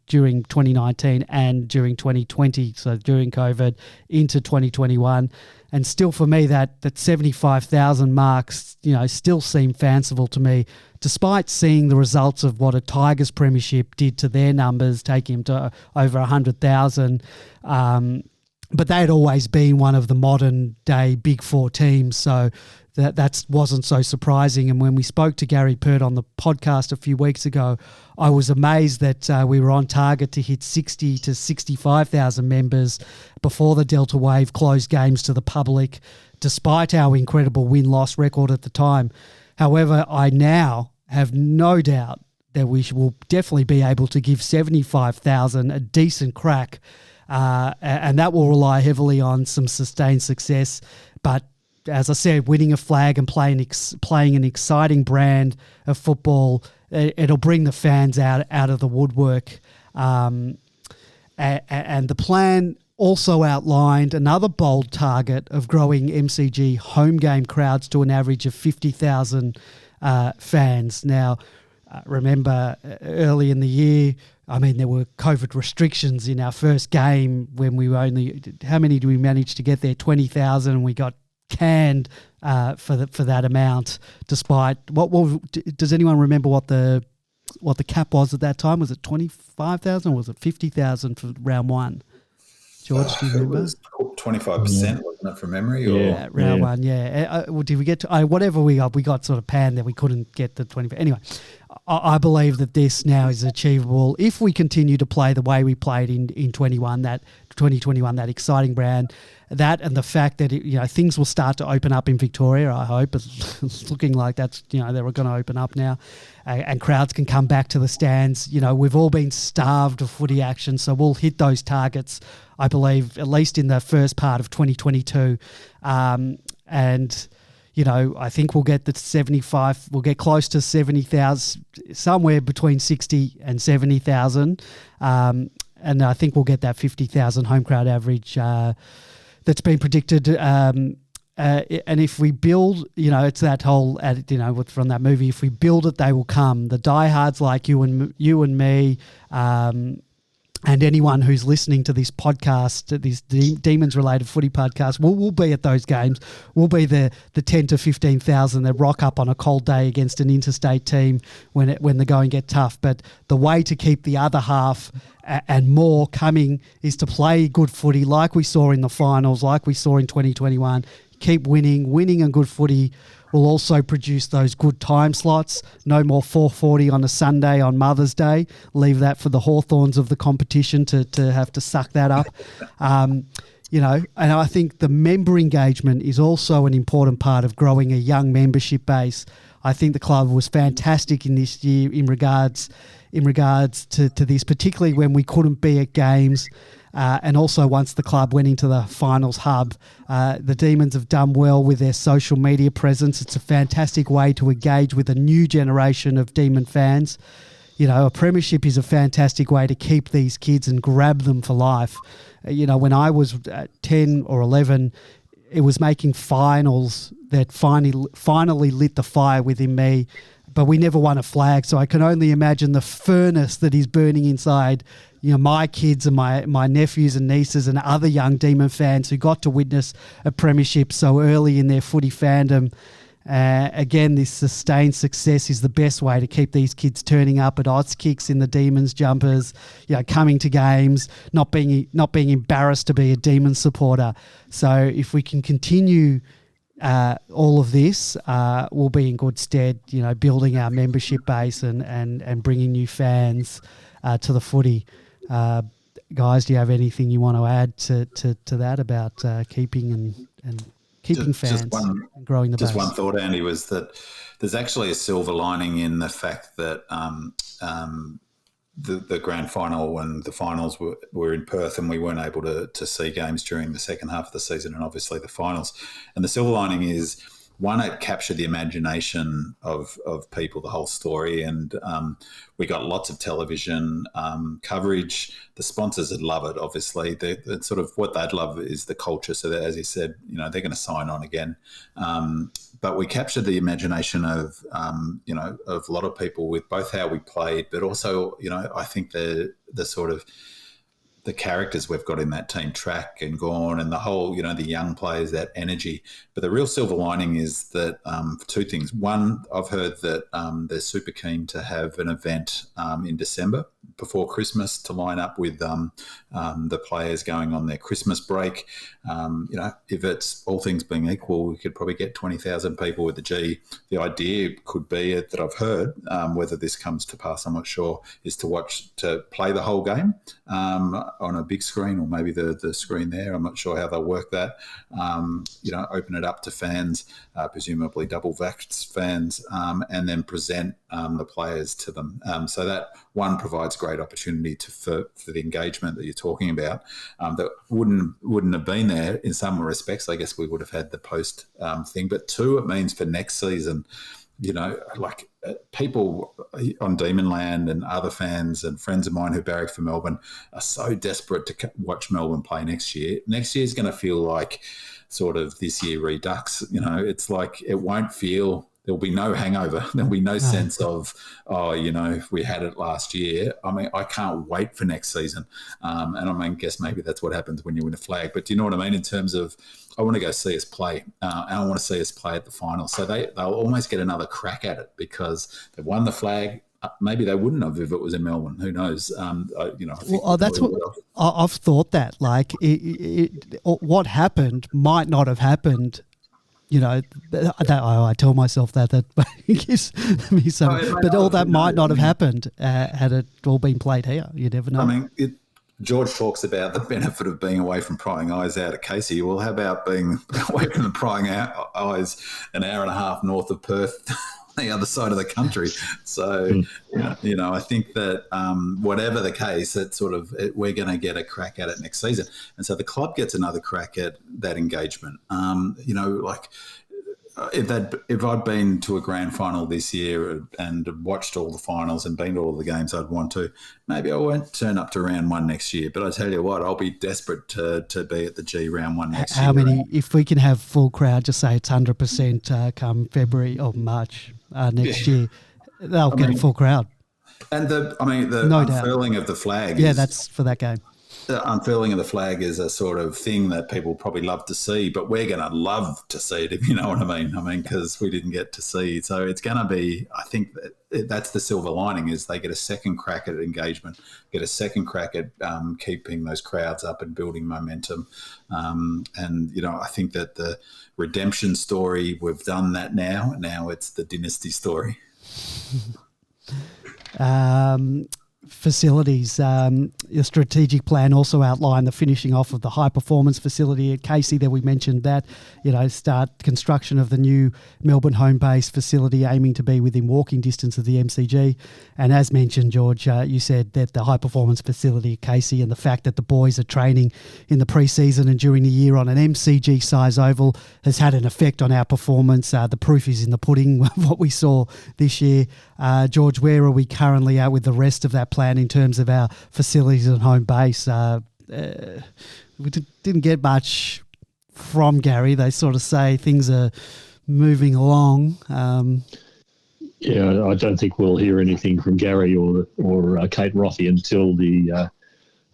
during 2019 and during 2020, so during COVID into 2021. And still, for me, that 75,000 marks, still seem fanciful to me, despite seeing the results of what a Tigers Premiership did to their numbers, taking them to over 100,000. But they had always been one of the modern day Big Four teams, so that wasn't so surprising. And when we spoke to Gary Pert on the podcast a few weeks ago, I was amazed that we were on target to hit 60 to 65,000 members before the Delta wave closed games to the public, despite our incredible win-loss record at the time. However, I now have no doubt that we will definitely be able to give 75,000 a decent crack, and that will rely heavily on some sustained success. But as I said, winning a flag and playing an exciting brand of football, it'll bring the fans out of the woodwork. And the plan also outlined another bold target of growing MCG home game crowds to an average of 50,000 fans. Now, remember early in the year, there were COVID restrictions in our first game when we were only, how many do we manage to get there? 20,000, and we got canned for that amount. Despite does anyone remember what the cap was at that time? Was it 25,000 or was it 50,000 for round one? George, do you remember? It was 25%, wasn't it, from memory? Yeah, round one, yeah. Did we get to, whatever we got sort of panned that we couldn't get the 25. Anyway, I believe that this now is achievable if we continue to play the way we played in 2021, that exciting brand. That and the fact that things will start to open up in Victoria. I hope it's looking like that's they're going to open up now, and crowds can come back to the stands. We've all been starved of footy action, so we'll hit those targets, I believe, at least in the first part of 2022, and I think we'll get the 75. We'll get close to 70,000, somewhere between 60 and 70,000, and I think we'll get that 50,000 home crowd average that's been predicted. And if we build, it's that whole, from that movie, if we build it, they will come. The diehards like you and me, and anyone who's listening to this podcast, this Demons-related footy podcast, we'll be at those games. We'll be the 10 to 15,000 that rock up on a cold day against an interstate team when the going get tough. But the way to keep the other half and more coming is to play good footy like we saw in the finals, like we saw in 2021. keep winning. Winning and good footy will also produce those good time slots. No more 4:40 on a Sunday on Mother's Day. Leave that for the Hawthorns of the competition to have to suck that up. And I think the member engagement is also an important part of growing a young membership base. I think the club was fantastic in this year in regards to this, particularly when we couldn't be at games. And also once the club went into the finals hub, the Demons have done well with their social media presence. It's a fantastic way to engage with a new generation of Demon fans. A premiership is a fantastic way to keep these kids and grab them for life. When I was 10 or 11, it was making finals that finally lit the fire within me. But we never won a flag, so I can only imagine the furnace that is burning inside my kids and my nephews and nieces and other young Demon fans who got to witness a premiership so early in their footy fandom. Again, this sustained success is the best way to keep these kids turning up at odds kicks in the Demons jumpers, coming to games, not being embarrassed to be a Demons supporter. So if we can continue all of this, we'll be in good stead, building our membership base and bringing new fans to the footy. Guys, do you have anything you want to add to that about keeping and keeping fans and growing the base? Just one thought, Andy, was that there's actually a silver lining in the fact that the grand final and the finals were in Perth and we weren't able to see games during the second half of the season and obviously the finals. And the silver lining is, one, it captured the imagination of people, the whole story, and we got lots of television coverage. The sponsors would love it, obviously. The sort of what they'd love is the culture. So that, as you said, they're going to sign on again. But we captured the imagination of a lot of people with both how we played, but also, I think the sort of the characters we've got in that team, Track and Gorn, and the whole, the young players, that energy. But the real silver lining is that two things. One, I've heard that they're super keen to have an event in December before Christmas to line up with the players going on their Christmas break. If it's all things being equal, we could probably get 20,000 people with the G. The idea could be that I've heard, whether this comes to pass, I'm not sure, is to play the whole game on a big screen, or maybe the screen there. I'm not sure how they'll work that. Open it up to fans, presumably double vaxxed fans, and then present the players to them. So that one provides great opportunity for the engagement that you're talking about, that wouldn't have been there in some respects. I guess we would have had the post thing. But two, it means for next season, people on Demonland and other fans and friends of mine who barrack for Melbourne are so desperate to watch Melbourne play next year. Next year is going to feel like sort of this year Redux. It's like it won't feel. There'll be no hangover. There'll be no sense of, we had it last year. I mean, I can't wait for next season. And I guess maybe that's what happens when you win a flag. But do you know what I mean in terms of, I want to go see us play, and I want to see us play at the final. So they'll almost get another crack at it because they've won the flag. Maybe they wouldn't have if it was in Melbourne. Who knows? I think that's what I've thought. That what happened might not have happened. I tell myself that gives me some, but all that might not have happened had it all been played here. You never know. I mean, George talks about the benefit of being away from prying eyes out of Casey. Well, how about being away from the prying eyes an hour and a half north of Perth, the other side of the country? So, I think that whatever the case, it's we're going to get a crack at it next season. And so the club gets another crack at that engagement. If I'd been to a grand final this year and watched all the finals and been to all the games I'd want to, maybe I won't turn up to round one next year. But I tell you what, I'll be desperate to be at the G round one next year. How many, if we can have full crowd, just say it's 100% come February or March next year, they'll get a full crowd. And the unfurling of the flag. Yeah, that's for that game. The unfurling of the flag is a sort of thing that people probably love to see, but we're going to love to see it, if you know what I mean. Because we didn't get to see it. So it's going to be, I think that's the silver lining, is they get a second crack at engagement, get a second crack at keeping those crowds up and building momentum. I think that redemption story. We've done that now. Now it's the dynasty story. Facilities. Your strategic plan also outlined the finishing off of the high performance facility at Casey. There we mentioned that, start construction of the new Melbourne home base facility, aiming to be within walking distance of the MCG. And as mentioned, George, you said that the high performance facility at Casey and the fact that the boys are training in the pre-season and during the year on an MCG size oval has had an effect on our performance. The proof is in the pudding, what we saw this year. George, where are we currently at with the rest of that plan in terms of our facilities and home base? We didn't get much from Gary. They sort of say things are moving along. I don't think we'll hear anything from Gary or Kate Rothie until the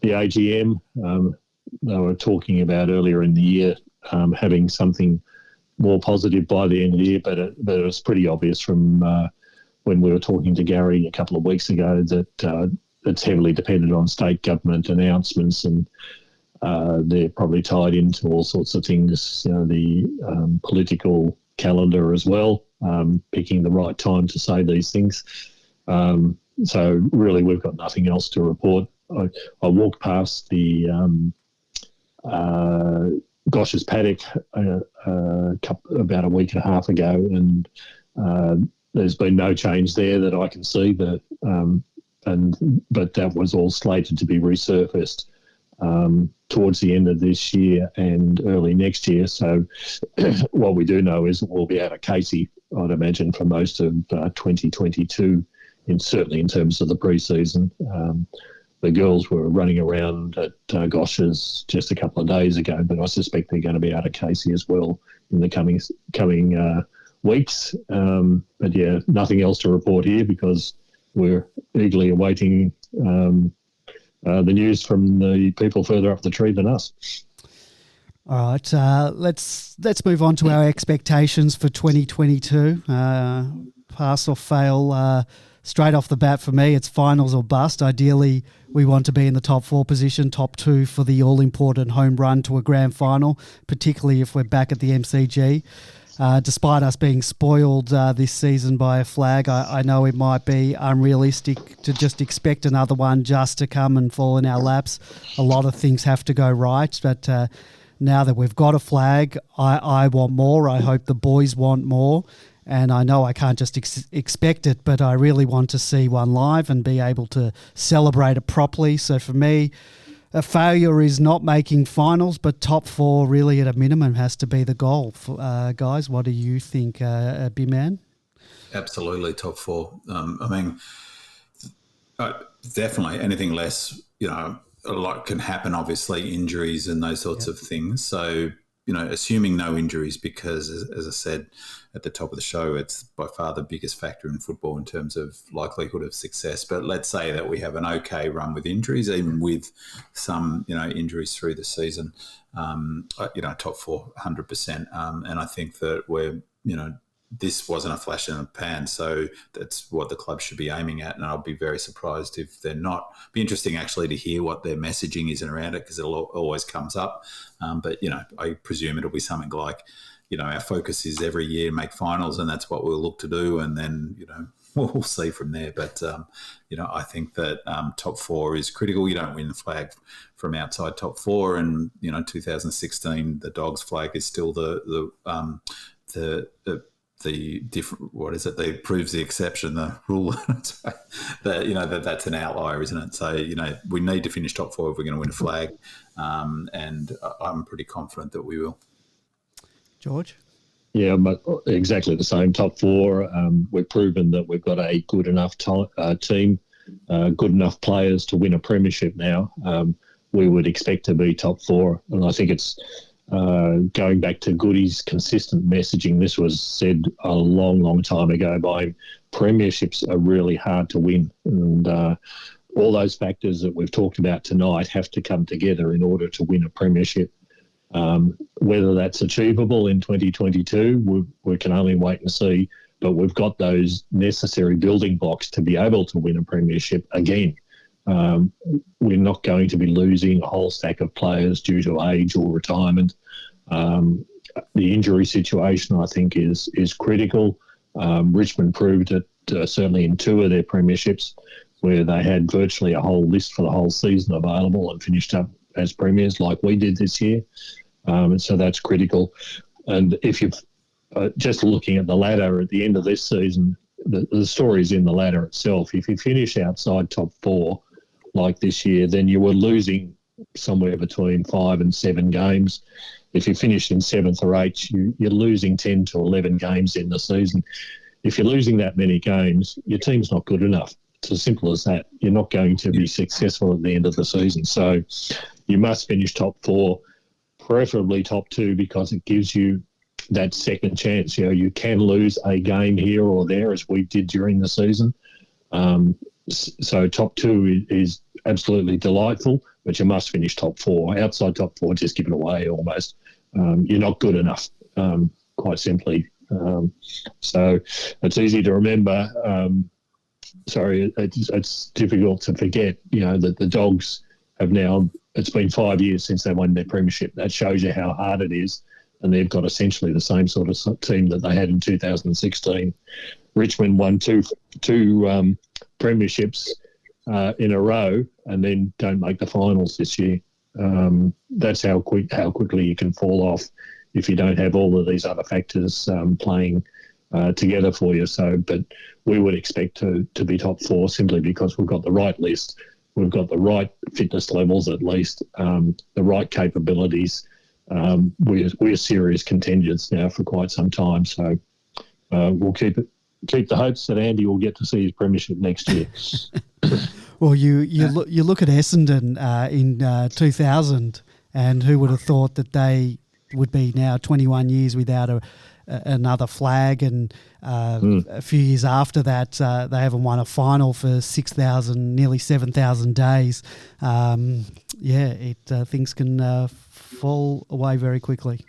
AGM. They were talking about earlier in the year having something more positive by the end of the year, but it was pretty obvious from when we were talking to Gary a couple of weeks ago that it's heavily dependent on state government announcements, and they're probably tied into all sorts of things, the political calendar as well, picking the right time to say these things. So really we've got nothing else to report. I walked past the Gosh's paddock about a week and a half ago, and there's been no change there that I can see. But that was all slated to be resurfaced towards the end of this year and early next year. So what we do know is that we'll be out of Casey, I'd imagine, for most of 2022, certainly in terms of the pre-season. The girls were running around at Gosh's just a couple of days ago, but I suspect they're going to be out of Casey as well in the coming weeks. But yeah, nothing else to report here because we're eagerly awaiting the news from the people further up the tree than us. All right, let's move on to our expectations for 2022. Pass or fail. Straight off the bat for me, it's finals or bust. Ideally, we want to be in the top 4 position, top 2 for the all-important home run to a grand final, particularly if we're back at the MCG. Despite us being spoiled this season by a flag, I know it might be unrealistic to just expect another one just to come and fall in our laps. A lot of things have to go right, but now that we've got a flag, I want more. I hope the boys want more. And I know I can't just expect it, but I really want to see one live and be able to celebrate it properly. So for me, a failure is not making finals, but top 4 really at a minimum has to be the goal. Guys, what do you think, B-Man? Absolutely, top 4. Definitely anything less, a lot can happen, obviously, injuries and those sorts of things. So, assuming no injuries, because as I said at the top of the show, it's by far the biggest factor in football in terms of likelihood of success. But let's say that we have an okay run with injuries, even with some, injuries through the season, top 4, 100%. And I think that we're, this wasn't a flash in the pan, so that's what the club should be aiming at, and I'll be very surprised if they're not. Be interesting actually to hear what their messaging is around it, because it always comes up. But I presume it'll be something like, our focus is every year make finals, and that's what we'll look to do, and then we'll see from there. But I think that top 4 is critical. You don't win the flag from outside top 4, and 2016 the Dogs flag is still the different, what is it? They proves the exception, the rule that that's an outlier, isn't it? So we need to finish top 4 if we're going to win a flag, and I'm pretty confident that we will. George? Yeah, but exactly the same. Top 4. We've proven that we've got a good enough team, good enough players to win a premiership now. We would expect to be top 4, and I think it's going back to Goody's consistent messaging. This was said a long, long time ago by him. Premierships are really hard to win, and all those factors that we've talked about tonight have to come together in order to win a premiership. Whether that's achievable in 2022, we can only wait and see, but we've got those necessary building blocks to be able to win a premiership again. We're not going to be losing a whole stack of players due to age or retirement. the injury situation, I think, is critical. Richmond proved it certainly in 2 of their premierships, where they had virtually a whole list for the whole season available and finished up as premiers like we did this year. And so that's critical. And if you've just looking at the ladder at the end of this season, the story is in the ladder itself. If you finish outside top 4 like this year, then you were losing somewhere between 5 and 7 games. If you finish in 7th or 8th, you're losing 10 to 11 games in the season. If you're losing that many games, your team's not good enough. It's as simple as that. You're not going to be successful at the end of the season. So you must finish top 4, preferably top 2, because it gives you that second chance. You can lose a game here or there, as we did during the season. So top 2 is absolutely delightful, but you must finish top 4. Outside top 4, just give it away almost. You're not good enough, quite simply. So it's easy to remember. It's difficult to forget, that the Dogs have now, it's been 5 years since they won their premiership. That shows you how hard it is. And they've got essentially the same sort of team that they had in 2016. Richmond won two premierships in a row and then don't make the finals this year. That's how quickly you can fall off if you don't have all of these other factors playing together for you. But we would expect to be top 4 simply because we've got the right list, we've got the right fitness levels at least, the right capabilities. We're serious contenders now for quite some time, so we'll keep the hopes that Andy will get to see his premiership next year. Well, you look at Essendon in 2000, and who would have thought that they would be now 21 years without another flag, and a few years after that, they haven't won a final for 6,000, nearly 7,000 days. Things can fall away very quickly.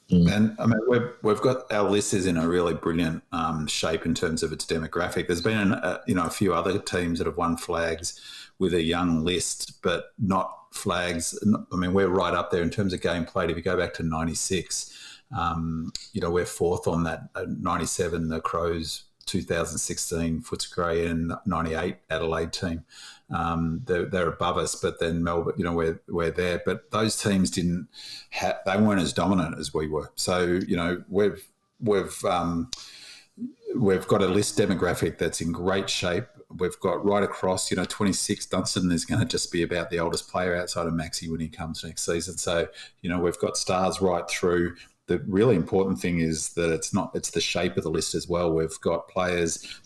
And I mean, we've got our list is in a really brilliant shape in terms of its demographic. There's been a few other teams that have won flags with a young list, but not flags. I mean, we're right up there in terms of game played. If you go back to 96, we're 4th on that. 97, the Crows, 2016, Footscray, and 98 Adelaide team. They're above us, but then Melbourne, we're there. But those teams they weren't as dominant as we were. So we've got a list demographic that's in great shape. We've got right across, 26, Dunstan is going to just be about the oldest player outside of Maxi when he comes next season. So, we've got stars right through. The really important thing is that it's the shape of the list as well. We've got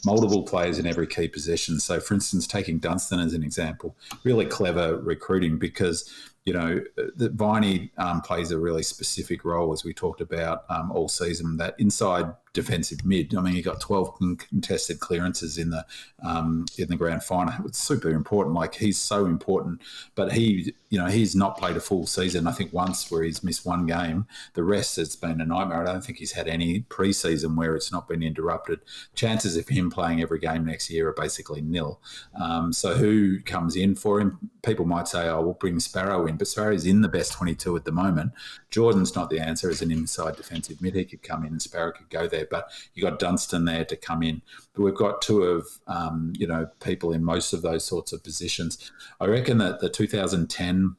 multiple players in every key position. So, for instance, taking Dunstan as an example, really clever recruiting because, the Viney plays a really specific role, as we talked about all season, that inside defensive mid. I mean, he got 12 contested clearances in the grand final. It's super important. Like, he's so important, but he's not played a full season. I think once where he's missed one game. The rest, it's been a nightmare. I don't think he's had any pre-season where it's not been interrupted. Chances of him playing every game next year are basically nil. So who comes in for him? People might say, we'll bring Sparrow in, but Sparrow's in the best 22 at the moment. Jordan's not the answer as an inside defensive mid. He could come in and Sparrow could go there, but you got Dunstan there to come in. But we've got 2 of, people in most of those sorts of positions. I reckon that the 2010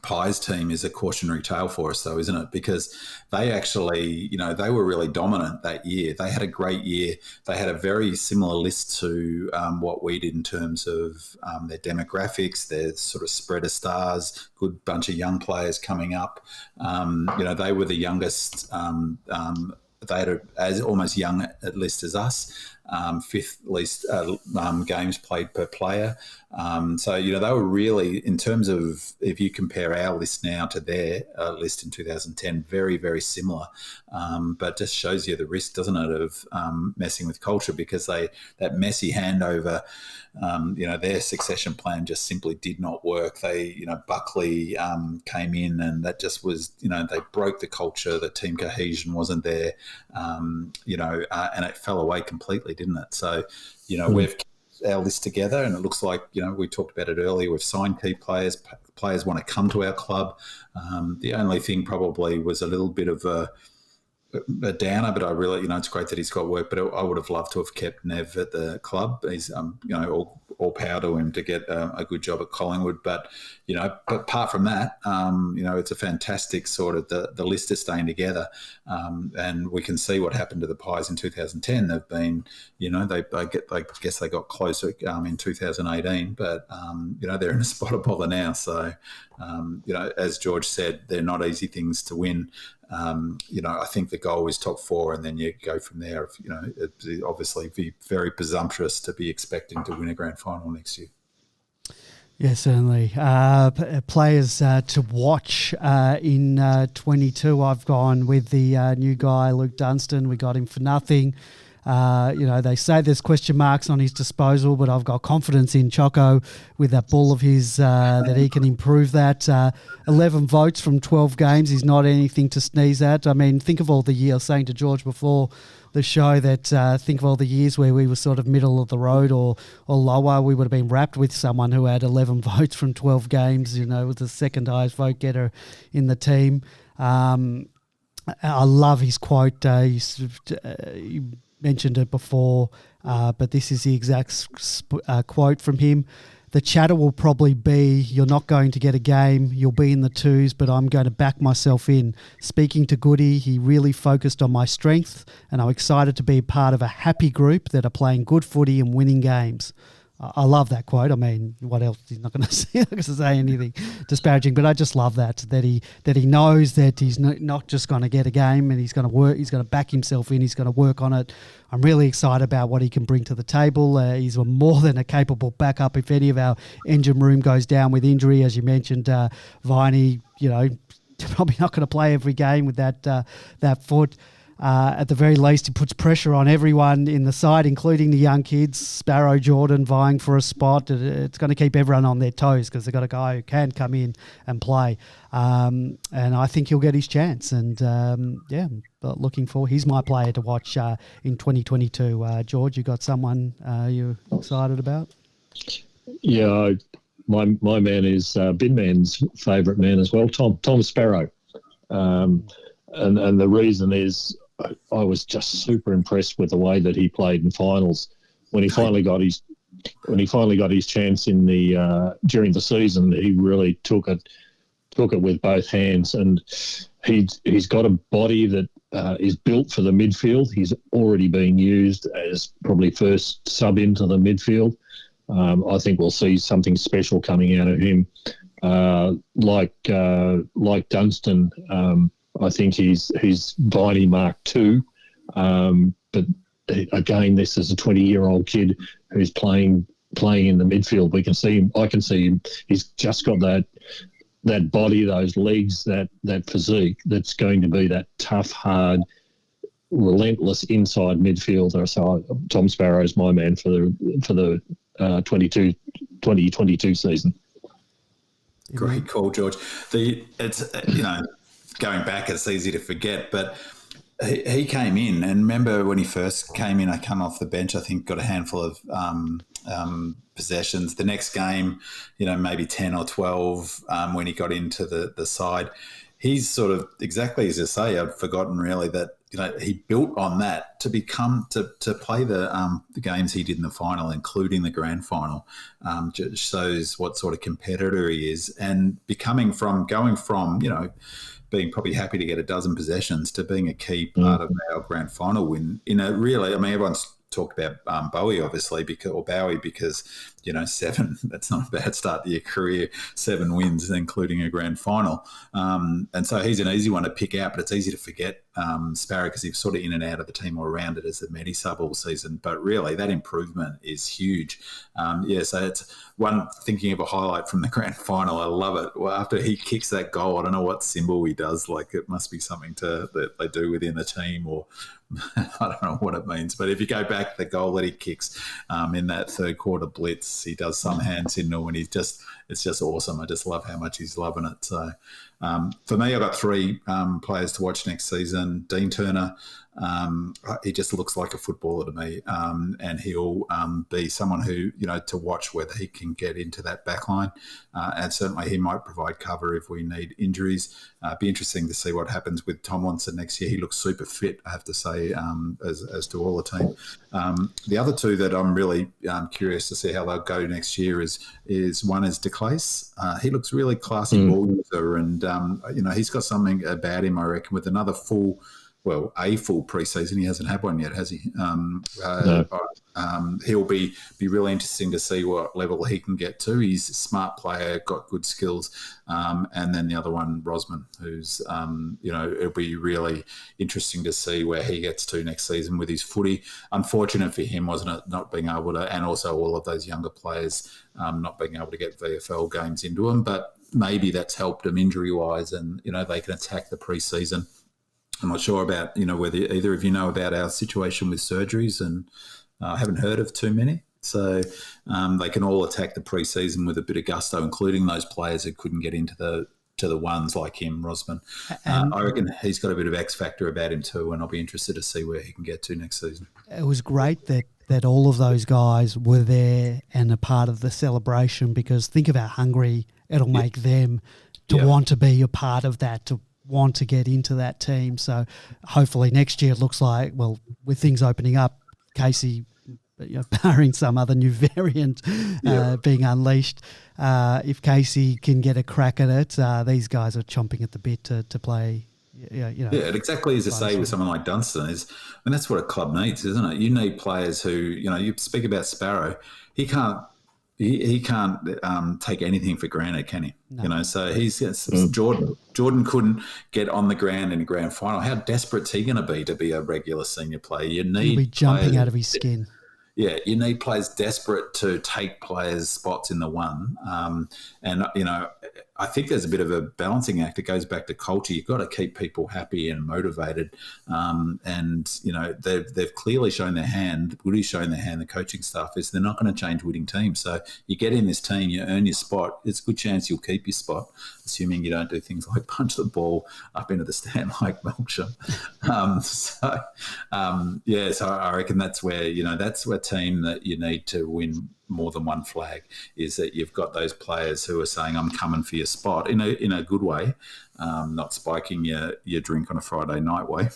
Pies team is a cautionary tale for us, though, isn't it? Because they actually, they were really dominant that year. They had a great year. They had a very similar list to what we did in terms of their demographics, their sort of spread of stars, good bunch of young players coming up. They were the youngest. They had as almost young at least as us, 5th least games played per player. So, they were really, in terms of, if you compare our list now to their list in 2010, very, very similar. But just shows you the risk, doesn't it, of messing with culture, because that messy handover, their succession plan just simply did not work. They, Buckley came in and that just was, they broke the culture. The team cohesion wasn't there, and it fell away completely, didn't it? So, we've our list together, and it looks like, we talked about it earlier. We've signed key players. Players want to come to our club. The only thing probably was a little bit of a downer, but I really, it's great that he's got work, but I would have loved to have kept Nev at the club. He's, all power to him to get a good job at Collingwood. But, but apart from that, it's a fantastic sort of the list is staying together. And we can see what happened to the Pies in 2010. They've been, I guess they got closer in 2018, but, they're in a spot of bother now. So, as George said, they're not easy things to win. I think the goal is top four, and then you go from there. It'd obviously be very presumptuous to be expecting to win a grand final next year. Yeah, certainly. Players to watch in 22. I've gone with the new guy, Luke Dunstan. We got him for nothing. They say there's question marks on his disposal, but I've got confidence in Choco with that ball of his that he can improve that. 11 votes from 12 games is not anything to sneeze at. I mean, think of all the years, saying to George before the show that think of all the years where we were sort of middle of the road or lower. We would have been wrapped with someone who had 11 votes from 12 games, was the second highest vote getter in the team. I love his quote. He mentioned it before, but this is the exact quote from him. The chatter will probably be, you're not going to get a game, you'll be in the twos, but I'm going to back myself in. Speaking to Goody, he really focused on my strength, and I'm excited to be part of a happy group that are playing good footy and winning games. I love that quote. I mean, what else? He's not going to say anything disparaging, but I just love that he knows that he's not just going to get a game, and he's going to work. He's going to back himself in. He's going to work on it. I'm really excited about what he can bring to the table. He's more than a capable backup if any of our engine room goes down with injury, as you mentioned. Viney, probably not going to play every game with that foot. At the very least, he puts pressure on everyone in the side, including the young kids, Sparrow, Jordan, vying for a spot. It's going to keep everyone on their toes because they've got a guy who can come in and play. And I think he'll get his chance. And, but looking forward. He's my player to watch in 2022. George, you got someone you're excited about? Yeah, my man is Bin Man's favourite man as well, Tom Sparrow. And the reason is I was just super impressed with the way that he played in finals when he finally got his chance in the during the season. He really took it with both hands, and he's got a body that is built for the midfield. He's already being used as probably first sub into the midfield. I think we'll see something special coming out of him, like Dunstan. I think he's Viney Mark II, but again, this is a 20-year-old kid who's playing in the midfield. We can see him. I can see him. He's just got that body, those legs, that physique that's going to be that tough, hard, relentless inside midfielder. So Tom Sparrow is my man for the 2022 season. Great call, George. Going back, it's easy to forget, but he came in, and remember when he first came in, I come off the bench, I think got a handful of possessions. The next game, maybe 10 or 12 when he got into the side. He's sort of exactly as you say. I'd forgotten really that he built on that to play the games he did in the final, including the grand final. Just shows what sort of competitor he is, and going from being probably happy to get a dozen possessions to being a key part of our grand final win in a really, everyone's talked about Bowie obviously because 7, that's not a bad start to your career, 7 wins including a grand final, and so he's an easy one to pick out, but it's easy to forget Sparrow because he's sort of in and out of the team or around it as a medi sub all season, but really that improvement is huge. So it's one, thinking of a highlight from the grand final, I love it. Well, after he kicks that goal, I don't know what symbol he does, like it must be something that they do within the team, or I don't know what it means, but if you go back, the goal that he kicks in that third quarter blitz, he does some hand signal, and it's just awesome. I just love how much he's loving it. So for me, I've got 3 players to watch next season. Dean Turner, He just looks like a footballer to me, and he'll be someone who, to watch whether he can get into that back line. And certainly he might provide cover if we need injuries. Be interesting to see what happens with Tomlinson next year. He looks super fit, I have to say, as to all the team. The other two that I'm really curious to see how they'll go next year is one is DeClace. He looks really classy ball user, and he's got something about him, I reckon, with another full preseason. He hasn't had one yet, has he? No. He'll be really interesting to see what level he can get to. He's a smart player, got good skills. And then the other one, Rosman, who's, it'll be really interesting to see where he gets to next season with his footy. Unfortunate for him, wasn't it, not being able to, and also all of those younger players not being able to get VFL games into them. But maybe that's helped them injury-wise, and, they can attack the preseason. I'm not sure about, whether either of you know about our situation with surgeries, and I haven't heard of too many. So they can all attack the preseason with a bit of gusto, including those players who couldn't get into the ones like him, Rosman. I reckon he's got a bit of X factor about him too, and I'll be interested to see where he can get to next season. It was great that all of those guys were there and a part of the celebration, because think of how hungry it'll make them to want to be a part of that, to want to get into that team. So hopefully next year it looks like, well, with things opening up, Casey, barring some other new variant being unleashed, if Casey can get a crack at it, these guys are chomping at the bit to play. It exactly as I say with someone like Dunstan is, that's what a club needs, isn't it? You need players who, you speak about Sparrow, he can't take anything for granted, can he? No. So Jordan couldn't get on the ground in a grand final. How desperate's he going to be a regular senior player? You need He'll be jumping out of his skin. Yeah, you need players desperate to take players' spots in the one. And I think there's a bit of a balancing act. It goes back to culture. You've got to keep people happy and motivated. They've clearly shown their hand. Woody's shown their hand. The coaching staff is they're not going to change winning teams. So you get in this team, you earn your spot. It's a good chance you'll keep your spot, assuming you don't do things like punch the ball up into the stand like Melksham. So I reckon that's where, that's a team that you need to win more than one flag, is that you've got those players who are saying, I'm coming for your spot in a good way, not spiking your drink on a Friday night way.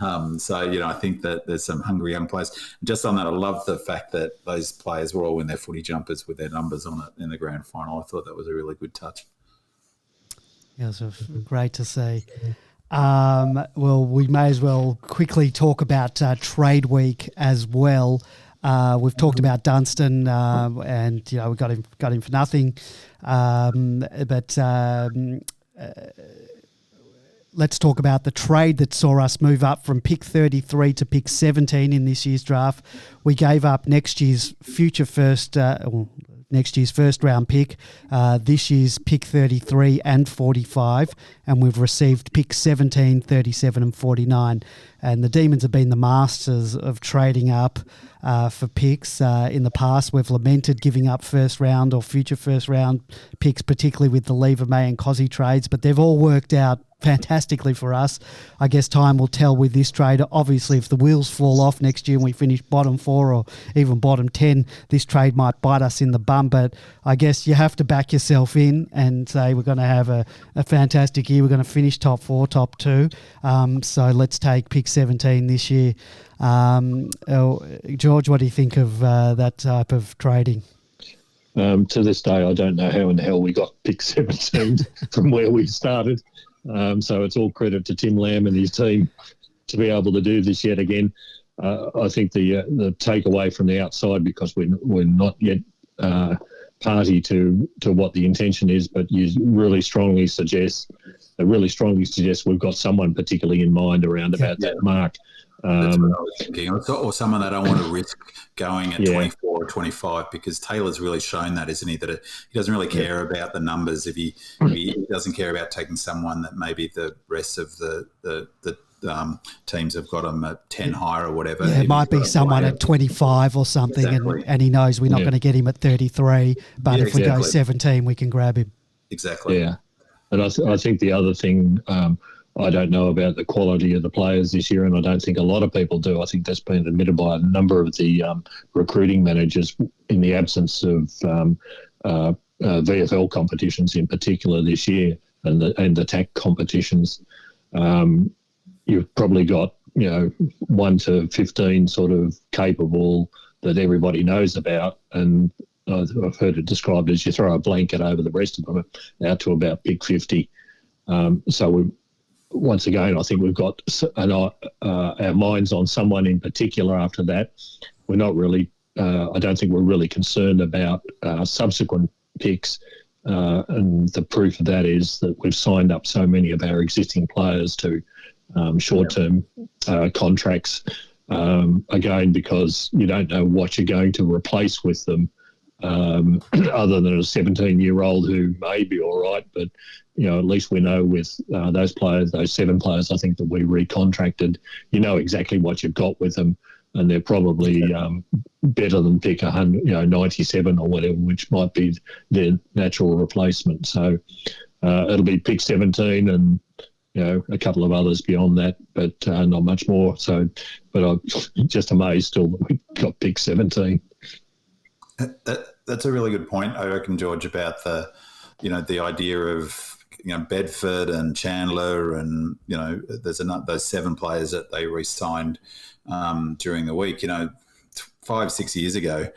I think that there's some hungry young players. Just on that, I love the fact that those players were all in their footy jumpers with their numbers on it in the grand final. I thought that was a really good touch. Yeah, it was great to see. Well, we may as well quickly talk about trade week as well. We've talked about Dunstan, and we got him for nothing. Let's talk about the trade that saw us move up from pick 33 to pick 17 in this year's draft. We gave up next year's first round pick, this year's pick 33 and 45, and we've received pick 17, 37 and 49. And the Demons have been the masters of trading up for picks. In the past, we've lamented giving up first round or future first round picks, particularly with the Lever May and Cozzy trades, but they've all worked out fantastically for us. I guess time will tell with this trade. Obviously, if the wheels fall off next year and we finish bottom 4 or even bottom 10, this trade might bite us in the bum. But I guess you have to back yourself in and say we're going to have a fantastic year. We're going to finish top 4, top 2. So let's take pick 17 this year. George, what do you think of that type of trading? To this day, I don't know how in the hell we got pick 17 from where we started. So it's all credit to Tim Lamb and his team to be able to do this yet again. I think the takeaway from the outside, because we're not yet party to what the intention is, but you really strongly suggest we've got someone particularly in mind around about that mark. That's what I was thinking. Or someone they don't want to risk going at 24 or 25, because Taylor's really shown that, isn't he? That he doesn't really care about the numbers. If he doesn't care about taking someone that maybe the rest of the teams have got him at 10 higher or whatever. Yeah, it might be someone at 25 or something, exactly. and he knows we're not going to get him at 33, but if we go 17, we can grab him. Exactly. Yeah. And I think the other thing I don't know about the quality of the players this year, and I don't think a lot of people do. I think that's been admitted by a number of the recruiting managers in the absence of VFL competitions in particular this year, and the TAC competitions. You've probably got 1 to 15 sort of capable that everybody knows about, and I've heard it described as you throw a blanket over the rest of them out to about pick 50. Once again, I think we've got our minds on someone in particular after that. We're not really, I don't think we're really concerned about subsequent picks. And the proof of that is that we've signed up so many of our existing players to short-term contracts, again, because you don't know what you're going to replace with them, other than a 17-year-old who may be all right. But, at least we know with those players, those 7 players, I think that we recontracted, you know exactly what you've got with them, and they're probably better than pick 100, 97 or whatever, which might be their natural replacement. So it'll be pick 17 and a couple of others beyond that, but not much more. So, but I'm just amazed still that we got pick 17. That's a really good point, I reckon, George, about the idea of Bedford and Chandler, and there's those 7 players that they re-signed during the week. 5-6 years ago,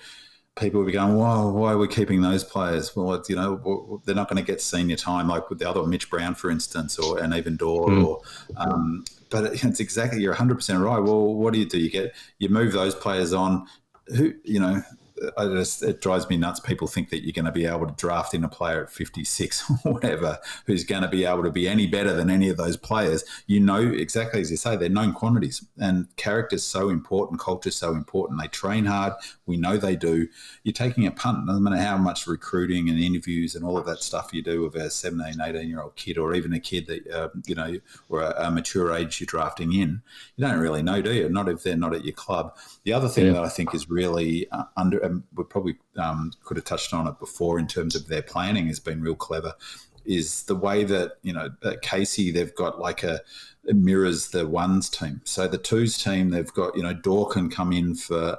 people would be going, "Whoa, why are we keeping those players?" Well, they're not going to get senior time like with the other Mitch Brown, for instance, and even Dorr. But it's exactly, you're 100% right. Well, what do? You move those players on. Who it drives me nuts. People think that you're going to be able to draft in a player at 56 or whatever who's going to be able to be any better than any of those players. Exactly as you say, they're known quantities, and character's so important, culture's so important. They train hard. We know they do. You're taking a punt. No matter how much recruiting and interviews and all of that stuff you do with a 17, 18-year-old kid, or even a kid that, or a mature age you're drafting in, you don't really know, do you? Not if they're not at your club. The other thing that I think is really we probably could have touched on it before in terms of their planning has been real clever, is the way that, at Casey, they've got it mirrors the ones team. So the twos team, they've got, Dorr can come in for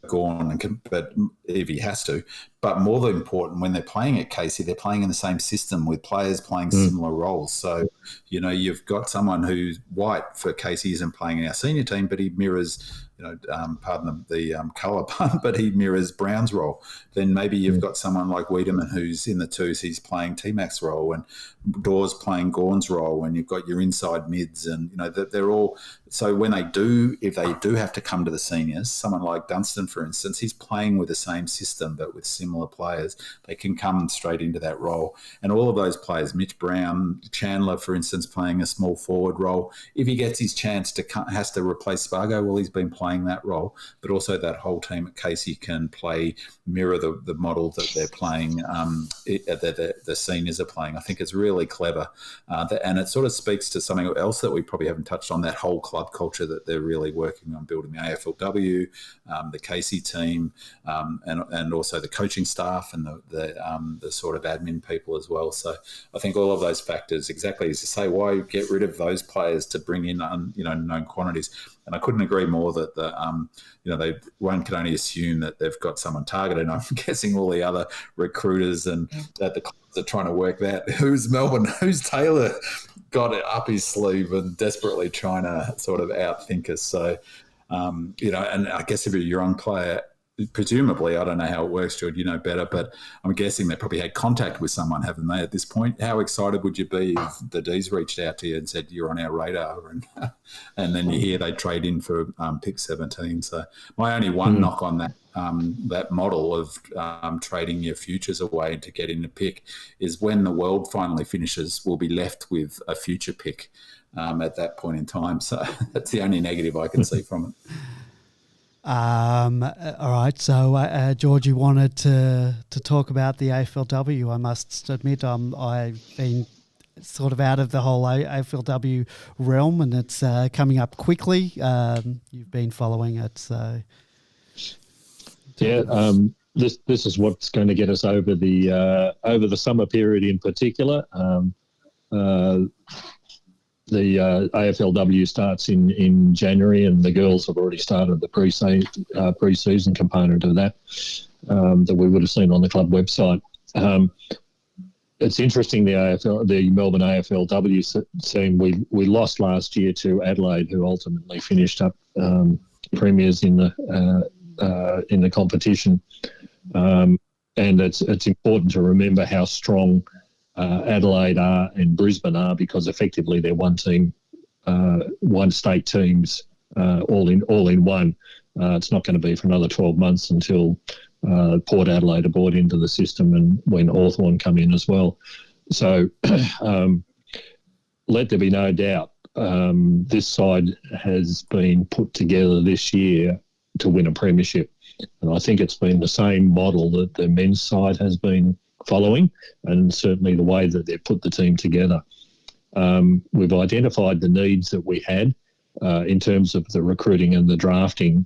Gawn, but if he has to. But more than important, when they're playing at Casey, they're playing in the same system with players playing similar roles. So, you've got someone who's White for Casey isn't playing in our senior team, but he mirrors, pardon the colour pun, but he mirrors Brown's role. Then maybe you've got someone like Wiedemann who's in the twos, he's playing T-Mac's role, and Dawes playing Gawn's role, and you've got your inside mids, and they're all. So when if they do have to come to the seniors, someone like Dunstan, for instance, he's playing with the same system but with similar players. They can come straight into that role, and all of those players, Mitch Brown, Chandler, for instance, playing a small forward role. If he gets his chance has to replace Spargo, well, he's been playing that role, but also that whole team at Casey can mirror the model that they're playing, that the seniors are playing. I think it's really clever, and it sort of speaks to something else that we probably haven't touched on, that whole club culture that they're really working on building, the AFLW, the Casey team, and also the coaching staff and the sort of admin people as well. So I think all of those factors, exactly as you say, why get rid of those players to bring in known quantities. And I couldn't agree more that one can only assume that they've got someone targeted. I'm guessing all the other recruiters and at the clubs are trying to work that who's Taylor got it up his sleeve and desperately trying to sort of outthink us. So and I guess if you're a young player, presumably, I don't know how it works, George, better, but I'm guessing they probably had contact with someone, haven't they, at this point? How excited would you be if the D's reached out to you and said, you're on our radar, and then you hear they trade in for pick 17? So my only one knock on that model of trading your futures away to get in a pick is when the world finally finishes, we'll be left with a future pick at that point in time. So that's the only negative I can see from it. All right, so George, you wanted to talk about the AFLW. I must admit, I've been sort of out of the whole AFLW realm, and it's coming up quickly. You've been following it, so yeah. This is what's going to get us over the summer period in particular. AFLW starts in January, and the girls have already started the pre-season component of that that we would have seen on the club website. It's interesting, the Melbourne AFLW team, we lost last year to Adelaide, who ultimately finished up premiers in the competition. And it's important to remember how strong Adelaide are and Brisbane are, because effectively they're one team, one state teams, all in one. It's not going to be for another 12 months until Port Adelaide are brought into the system, and when Hawthorn come in as well. So let there be no doubt, this side has been put together this year to win a premiership. And I think it's been the same model that the men's side has been following, and certainly the way that they've put the team together. We've identified the needs that we had in terms of the recruiting and the drafting,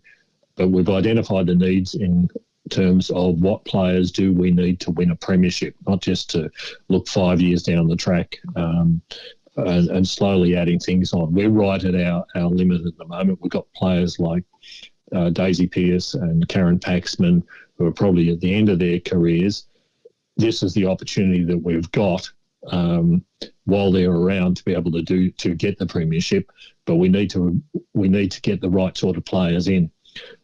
but we've identified the needs in terms of what players do we need to win a premiership, not just to look 5 years down the track and slowly adding things on. We're right at our limit at the moment. We've got players like Daisy Pearce and Karen Paxman, who are probably at the end of their careers. This is the opportunity that we've got while they're around to be able to get the premiership, but we need to get the right sort of players in.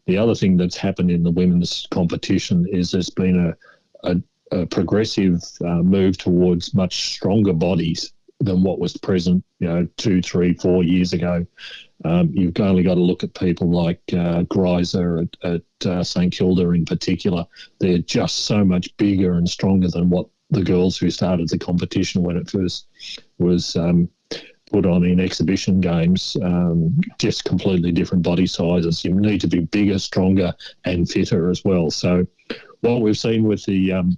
The other thing that's happened in the women's competition is there's been a progressive move towards much stronger bodies than what was present, 2, 3, 4 years ago. You've only got to look at people like Greiser at St Kilda in particular. They're just so much bigger and stronger than what the girls who started the competition when it first was put on in exhibition games, just completely different body sizes. You need to be bigger, stronger and fitter as well. So what we've seen with the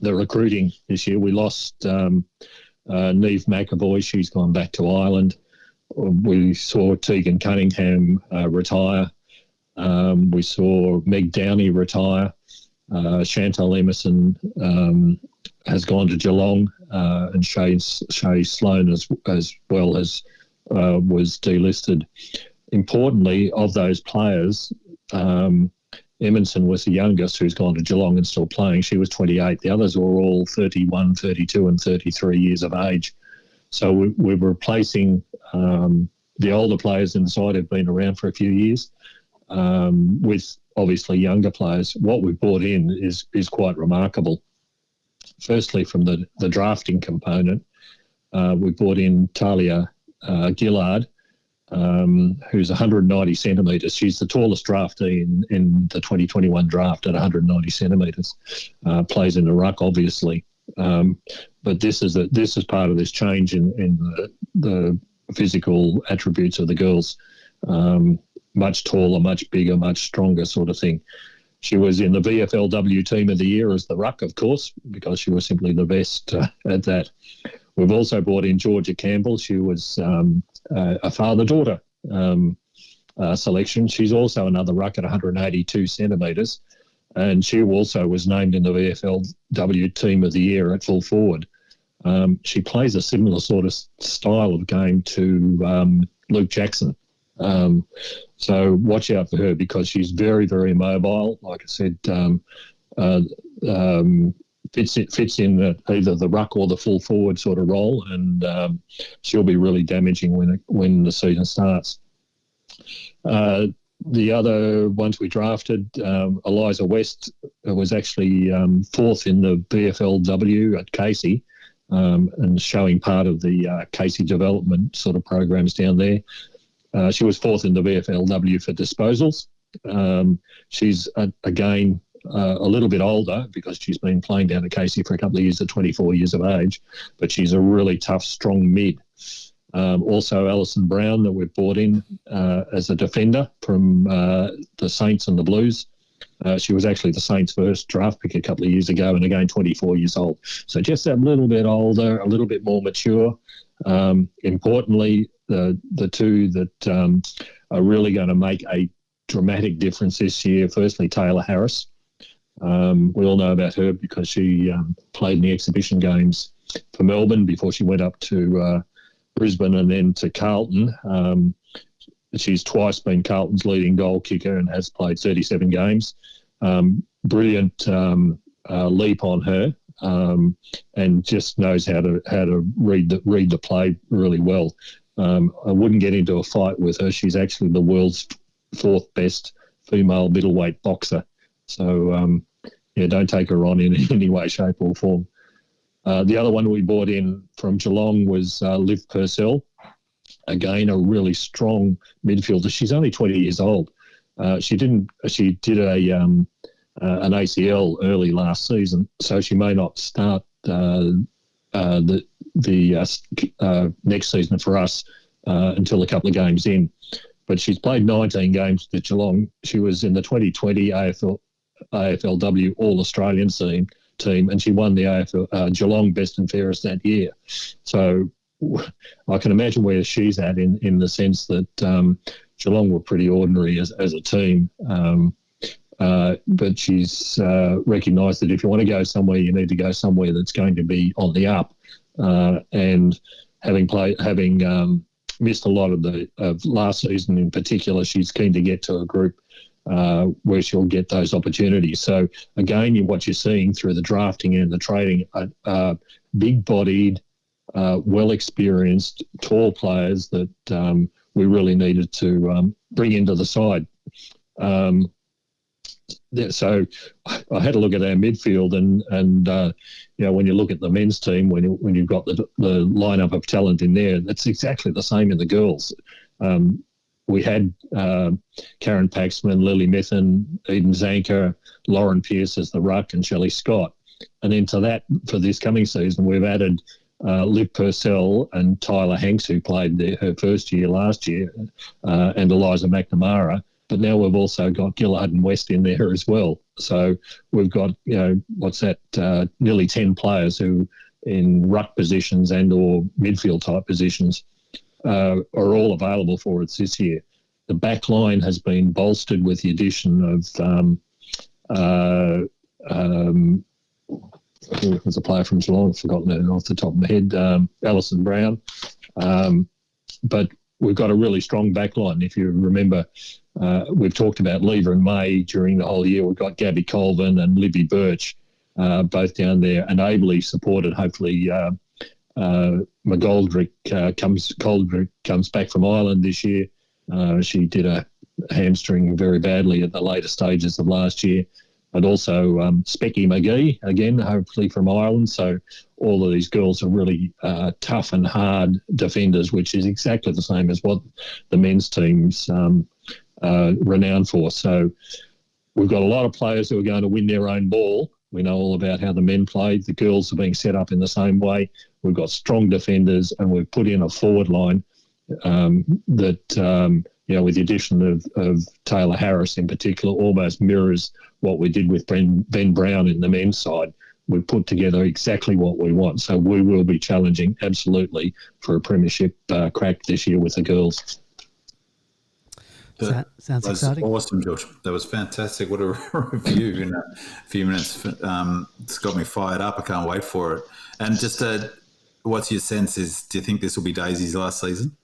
recruiting this year, we lost Neve McAvoy. She's gone back to Ireland. We saw Tegan Cunningham retire. We saw Meg Downey retire. Chantal Emerson has gone to Geelong, and Shay Sloan as well as was delisted. Importantly, of those players, Emerson was the youngest who's gone to Geelong and still playing. She was 28. The others were all 31, 32 and 33 years of age. So we're replacing the older players in the side who've been around for a few years with obviously younger players. What we've brought in is quite remarkable. Firstly, from the drafting component, we brought in Talia Gillard, who's 190 centimetres. She's the tallest draftee in the 2021 draft at 190 centimetres. Plays in the ruck, obviously. But this is part of this change in the physical attributes of the girls. Much taller, much bigger, much stronger sort of thing. She was in the VFLW Team of the Year as the ruck, of course, because she was simply the best at that. We've also brought in Georgia Campbell. She was a father-daughter selection. She's also another ruck at 182 centimetres, and she also was named in the VFLW Team of the Year at full forward. She plays a similar sort of style of game to Luke Jackson. So watch out for her, because she's very, very mobile. Like I said, fits in either the ruck or the full forward sort of role, and she'll be really damaging when the season starts. The other ones we drafted, Eliza West was actually fourth in the BFLW at Casey, and showing part of the Casey development sort of programs down there. She was fourth in the VFLW for disposals. She's, again, a little bit older because she's been playing down at Casey for a couple of years at 24 years of age, but she's a really tough, strong mid. Also, Alison Brown that we've brought in as a defender from the Saints and the Blues. She was actually the Saints' first draft pick a couple of years ago, and again, 24 years old. So just a little bit older, a little bit more mature. Importantly, the two that are really going to make a dramatic difference this year, firstly, Taylor Harris. We all know about her because she played in the exhibition games for Melbourne before she went up to Brisbane and then to Carlton. She's twice been Carlton's leading goal kicker and has played 37 games. Brilliant leap on her, and just knows how to read the play really well. I wouldn't get into a fight with her. She's actually the world's fourth best female middleweight boxer. So don't take her on in any way, shape, or form. The other one we brought in from Geelong was Liv Purcell. Again, a really strong midfielder. She's only 20 years old. She did an ACL early last season, so she may not start the next season for us until a couple of games in. But she's played 19 games with Geelong. She was in the 2020 AFLW All-Australian team, and she won the Geelong Best and Fairest that year. So I can imagine where she's at in the sense that Geelong were pretty ordinary as a team. But she's recognised that if you want to go somewhere, you need to go somewhere that's going to be on the up. And having missed a lot of last season in particular, she's keen to get to a group where she'll get those opportunities. So again, what you're seeing through the drafting and the trading, big-bodied, well-experienced, tall players that we really needed to bring into the side. So I had a look at our midfield, and when you look at the men's team, when you've got the lineup of talent in there, that's exactly the same in the girls. We had Karen Paxman, Lily Mithen, Eden Zanker, Lauren Pearce as the ruck, and Shelley Scott. And into that, for this coming season, we've added Liv Purcell and Tyler Hanks, who played her first year last year, and Eliza McNamara. But now we've also got Gillard and West in there as well. So we've got, nearly 10 players who in ruck positions and or midfield type positions are all available for us this year. The back line has been bolstered with the addition of I think it was a player from Geelong, I've forgotten it off the top of my head, Alison Brown. But we've got a really strong back line. If you remember, we've talked about Lever and May during the whole year. We've got Gabby Colvin and Libby Birch both down there and ably supported. Hopefully McGoldrick comes back from Ireland this year. She did a hamstring very badly at the later stages of last year. And also Specky McGee, again, hopefully from Ireland. So all of these girls are really tough and hard defenders, which is exactly the same as what the men's team's renowned for. So we've got a lot of players who are going to win their own ball. We know all about how the men play. The girls are being set up in the same way. We've got strong defenders, and we've put in a forward line that, with the addition of Taylor Harris in particular, almost mirrors what we did with Ben Brown in the men's side. We've put together exactly what we want. So we will be challenging absolutely for a premiership crack this year with the girls. Sounds exciting. Awesome, George. That was fantastic. What a review in a few minutes. It's got me fired up. I can't wait for it. And just what's your sense do you think this will be Daisy's last season?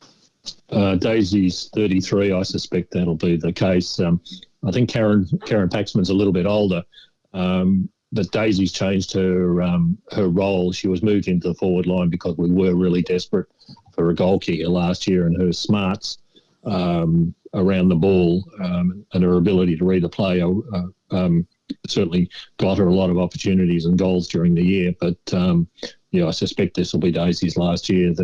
Daisy's 33. I suspect that'll be the case. I think Karen Paxman's a little bit older, but Daisy's changed her role. She was moved into the forward line because we were really desperate for a goal kicker last year, and her smarts around the ball and her ability to read the play certainly got her a lot of opportunities and goals during the year. But I suspect this will be Daisy's last year.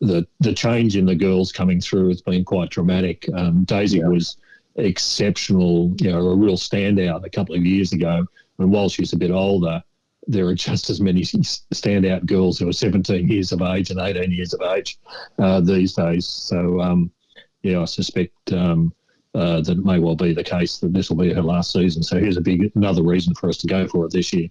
The change in the girls coming through has been quite dramatic. Daisy was exceptional, a real standout a couple of years ago. And while she's a bit older, there are just as many standout girls who are 17 years of age and 18 years of age these days. So, I suspect that it may well be the case that this will be her last season. So here's another reason for us to go for it this year.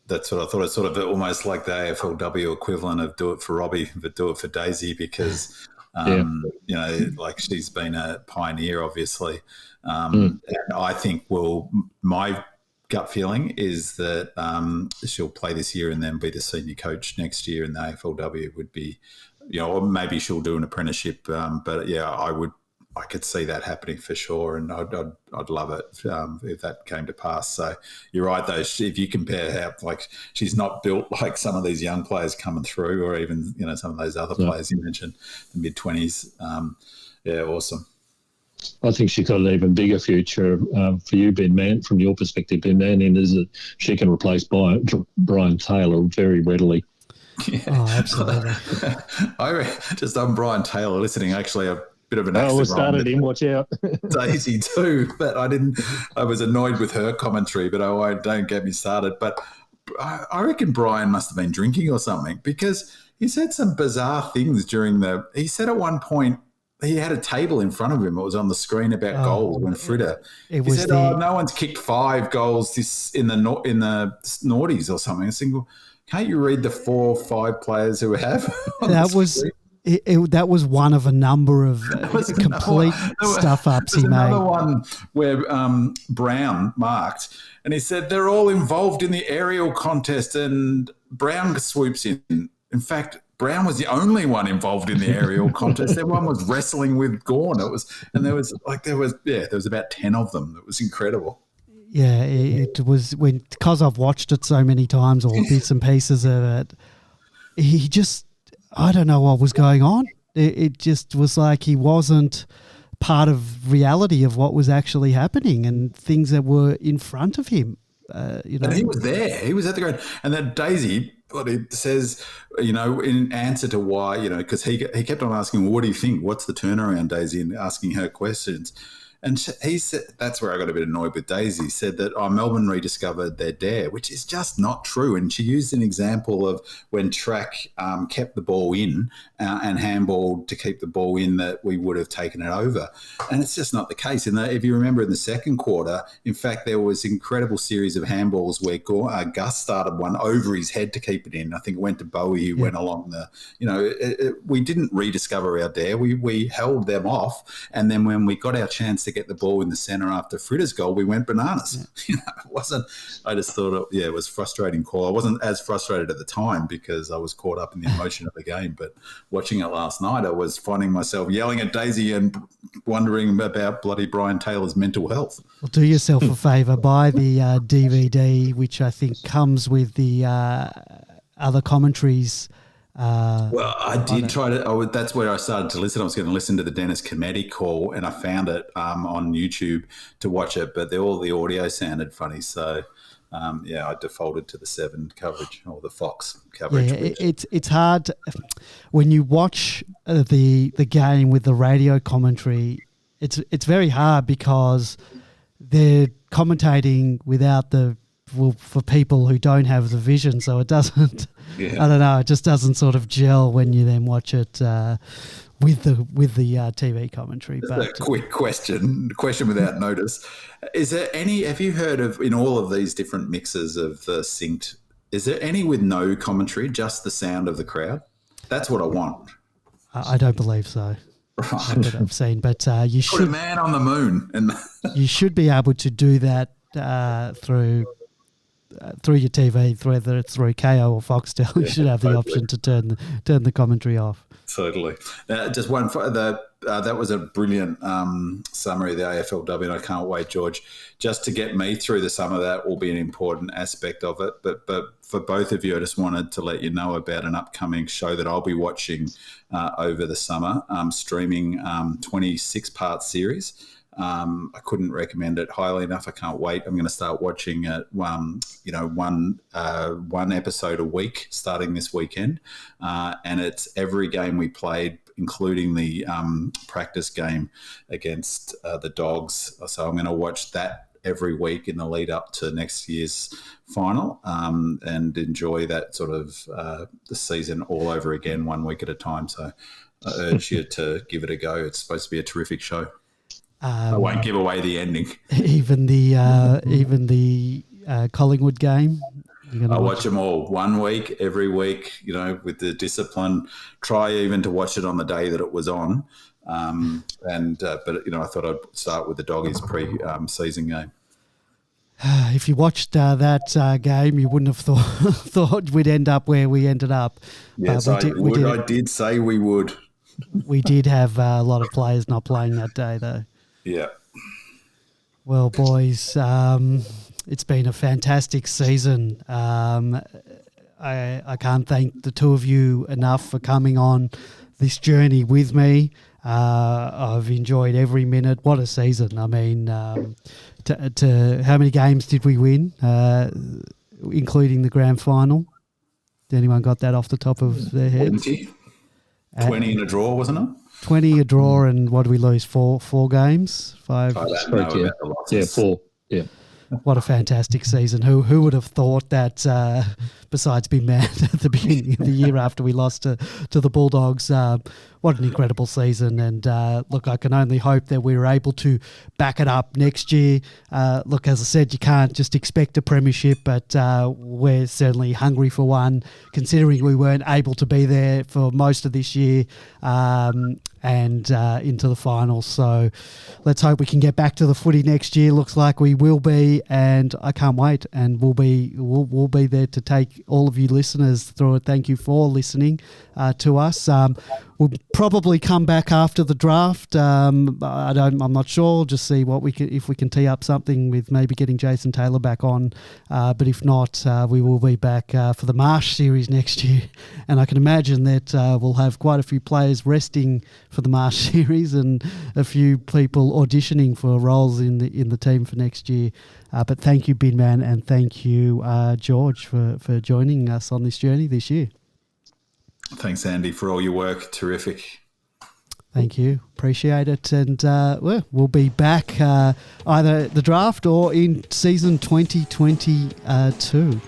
That's what I thought. It's sort of almost like the AFLW equivalent of do it for Robbie, but do it for Daisy because, like she's been a pioneer, obviously. And I think, my gut feeling is that she'll play this year and then be the senior coach next year in the AFLW would be or maybe she'll do an apprenticeship. But yeah, I could see that happening for sure, and I'd love it if that came to pass. So you're right, though. If you compare how she's not built like some of these young players coming through, or even some of those other players you mentioned, the mid-20s. Yeah, awesome. I think she's got an even bigger future for you, Ben Man, from your perspective, Ben Man, in is that she can replace Brian Taylor very readily. Yeah. Oh, absolutely. Just on Brian Taylor listening, actually, a bit of an accident. We started him, watch out. Daisy too, but I was annoyed with her commentary, but don't get me started. But I reckon Brian must have been drinking or something, because he said some bizarre things he said at one point, he had a table in front of him. It was on the screen about goals when Frida. He said, no one's kicked 5 goals in the noughties or something. I was thinking, well, can't you read the 4 or 5 players who have? That was one of a number of complete stuff-ups he made. Another one where Brown marked, and he said they're all involved in the aerial contest, and Brown swoops in. In fact, Brown was the only one involved in the aerial contest. Everyone was wrestling with Gawn. There was about 10 of them. It was incredible. Yeah, it was because I've watched it so many times, or bits and pieces of it. He just, I don't know what was going on. It just was like he wasn't part of reality of what was actually happening and things that were in front of him. And he was there. He was at the ground. And then Daisy says, in answer to why, because he kept on asking, well, what do you think? What's the turnaround, Daisy? And asking her questions. And he said, that's where I got a bit annoyed with Daisy, said that Melbourne rediscovered their dare, which is just not true. And she used an example of when track kept the ball in and handballed to keep the ball in, that we would have taken it over. And it's just not the case. And if you remember in the second quarter, in fact, there was an incredible series of handballs where Gus started one over his head to keep it in. I think it went to Bowie, who went along we didn't rediscover our dare. We held them off. And then when we got our chance to get the ball in the centre after Frida's goal, we went bananas. Yeah. It wasn't. I just thought, it was a frustrating call. I wasn't as frustrated at the time because I was caught up in the emotion of the game. But watching it last night, I was finding myself yelling at Daisy and wondering about bloody Brian Taylor's mental health. Well, do yourself a favour, buy the DVD, which I think comes with the other commentaries. Well, I did try to. That's where I started to listen. I was going to listen to the Dennis Cometti call, and I found it on YouTube to watch it, but all the audio sounded funny. So, I defaulted to the 7 coverage or the Fox coverage. Yeah, it's hard when you watch the game with the radio commentary. It's very hard because they're commentating without for people who don't have the vision, so it doesn't. Yeah. I don't know. It just doesn't sort of gel when you then watch it with the TV commentary. But a quick question without notice: is there any? Have you heard of, in all of these different mixes of the synced? Is there any with no commentary, just the sound of the crowd? That's what I want. I don't believe so. Right. That I've seen, but you should put a man on the moon, and you should be able to do that through your TV, whether it's through KO or Foxtel. You should have the option to turn the commentary off. Totally. Just one for that was a brilliant summary of the AFLW, and I can't wait, George, just to get me through the summer. That will be an important aspect of it. But for both of you, I just wanted to let you know about an upcoming show that I'll be watching over the summer, streaming 26-part series. I couldn't recommend it highly enough. I can't wait. I'm going to start watching it, one episode a week starting this weekend. And it's every game we played, including the practice game against the Dogs. So I'm going to watch that every week in the lead up to next year's final and enjoy that sort of the season all over again, 1 week at a time. So I urge you to give it a go. It's supposed to be a terrific show. I won't give away the ending. Even the Collingwood game. I watch them all 1 week, every week. With the discipline. Try even to watch it on the day that it was on. But I thought I'd start with the Doggies pre-season game. If you watched that game, you wouldn't have thought we'd end up where we ended up. Yes, I did say we would. We did have a lot of players not playing that day, though. Yeah. Well, boys, it's been a fantastic season. I can't thank the two of you enough for coming on this journey with me. I've enjoyed every minute. What a season. I mean, to how many games did we win, including the grand final? Did anyone got that off the top of their heads? 20 in a draw, wasn't it? 20 a draw, and what did we lose? Four games? Five? I don't know about the losses. 4. Yeah. What a fantastic season. Who would have thought that, besides being mad at the beginning of the year after we lost to the Bulldogs, what an incredible season. And look, I can only hope that we were able to back it up next year. Look, as I said, you can't just expect a premiership, but we're certainly hungry for one, considering we weren't able to be there for most of this year and into the finals. So let's hope we can get back to the footy next year. Looks like we will be, and I can't wait. And we'll be there to take all of you listeners through it. Thank you for listening to us. We'll probably come back after the draft. I'm not sure. Just see if we can tee up something with maybe getting Jason Taylor back on. But if not, we will be back for the Marsh series next year. And I can imagine that we'll have quite a few players resting for the Marsh series and a few people auditioning for roles in the team for next year. But thank you, Binman, and thank you, George, for joining us on this journey this year. Thanks, Andy, for all your work. Terrific. Thank you. Appreciate it. And we'll be back either at the draft or in season 2022.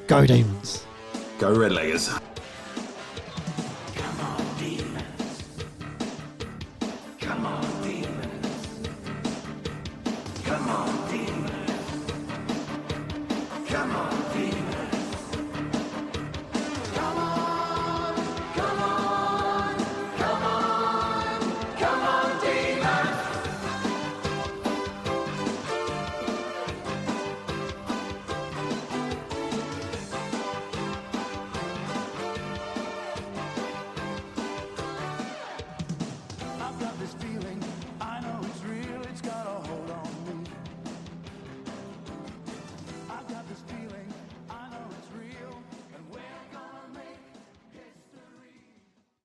Go Demons. Go Redleggers.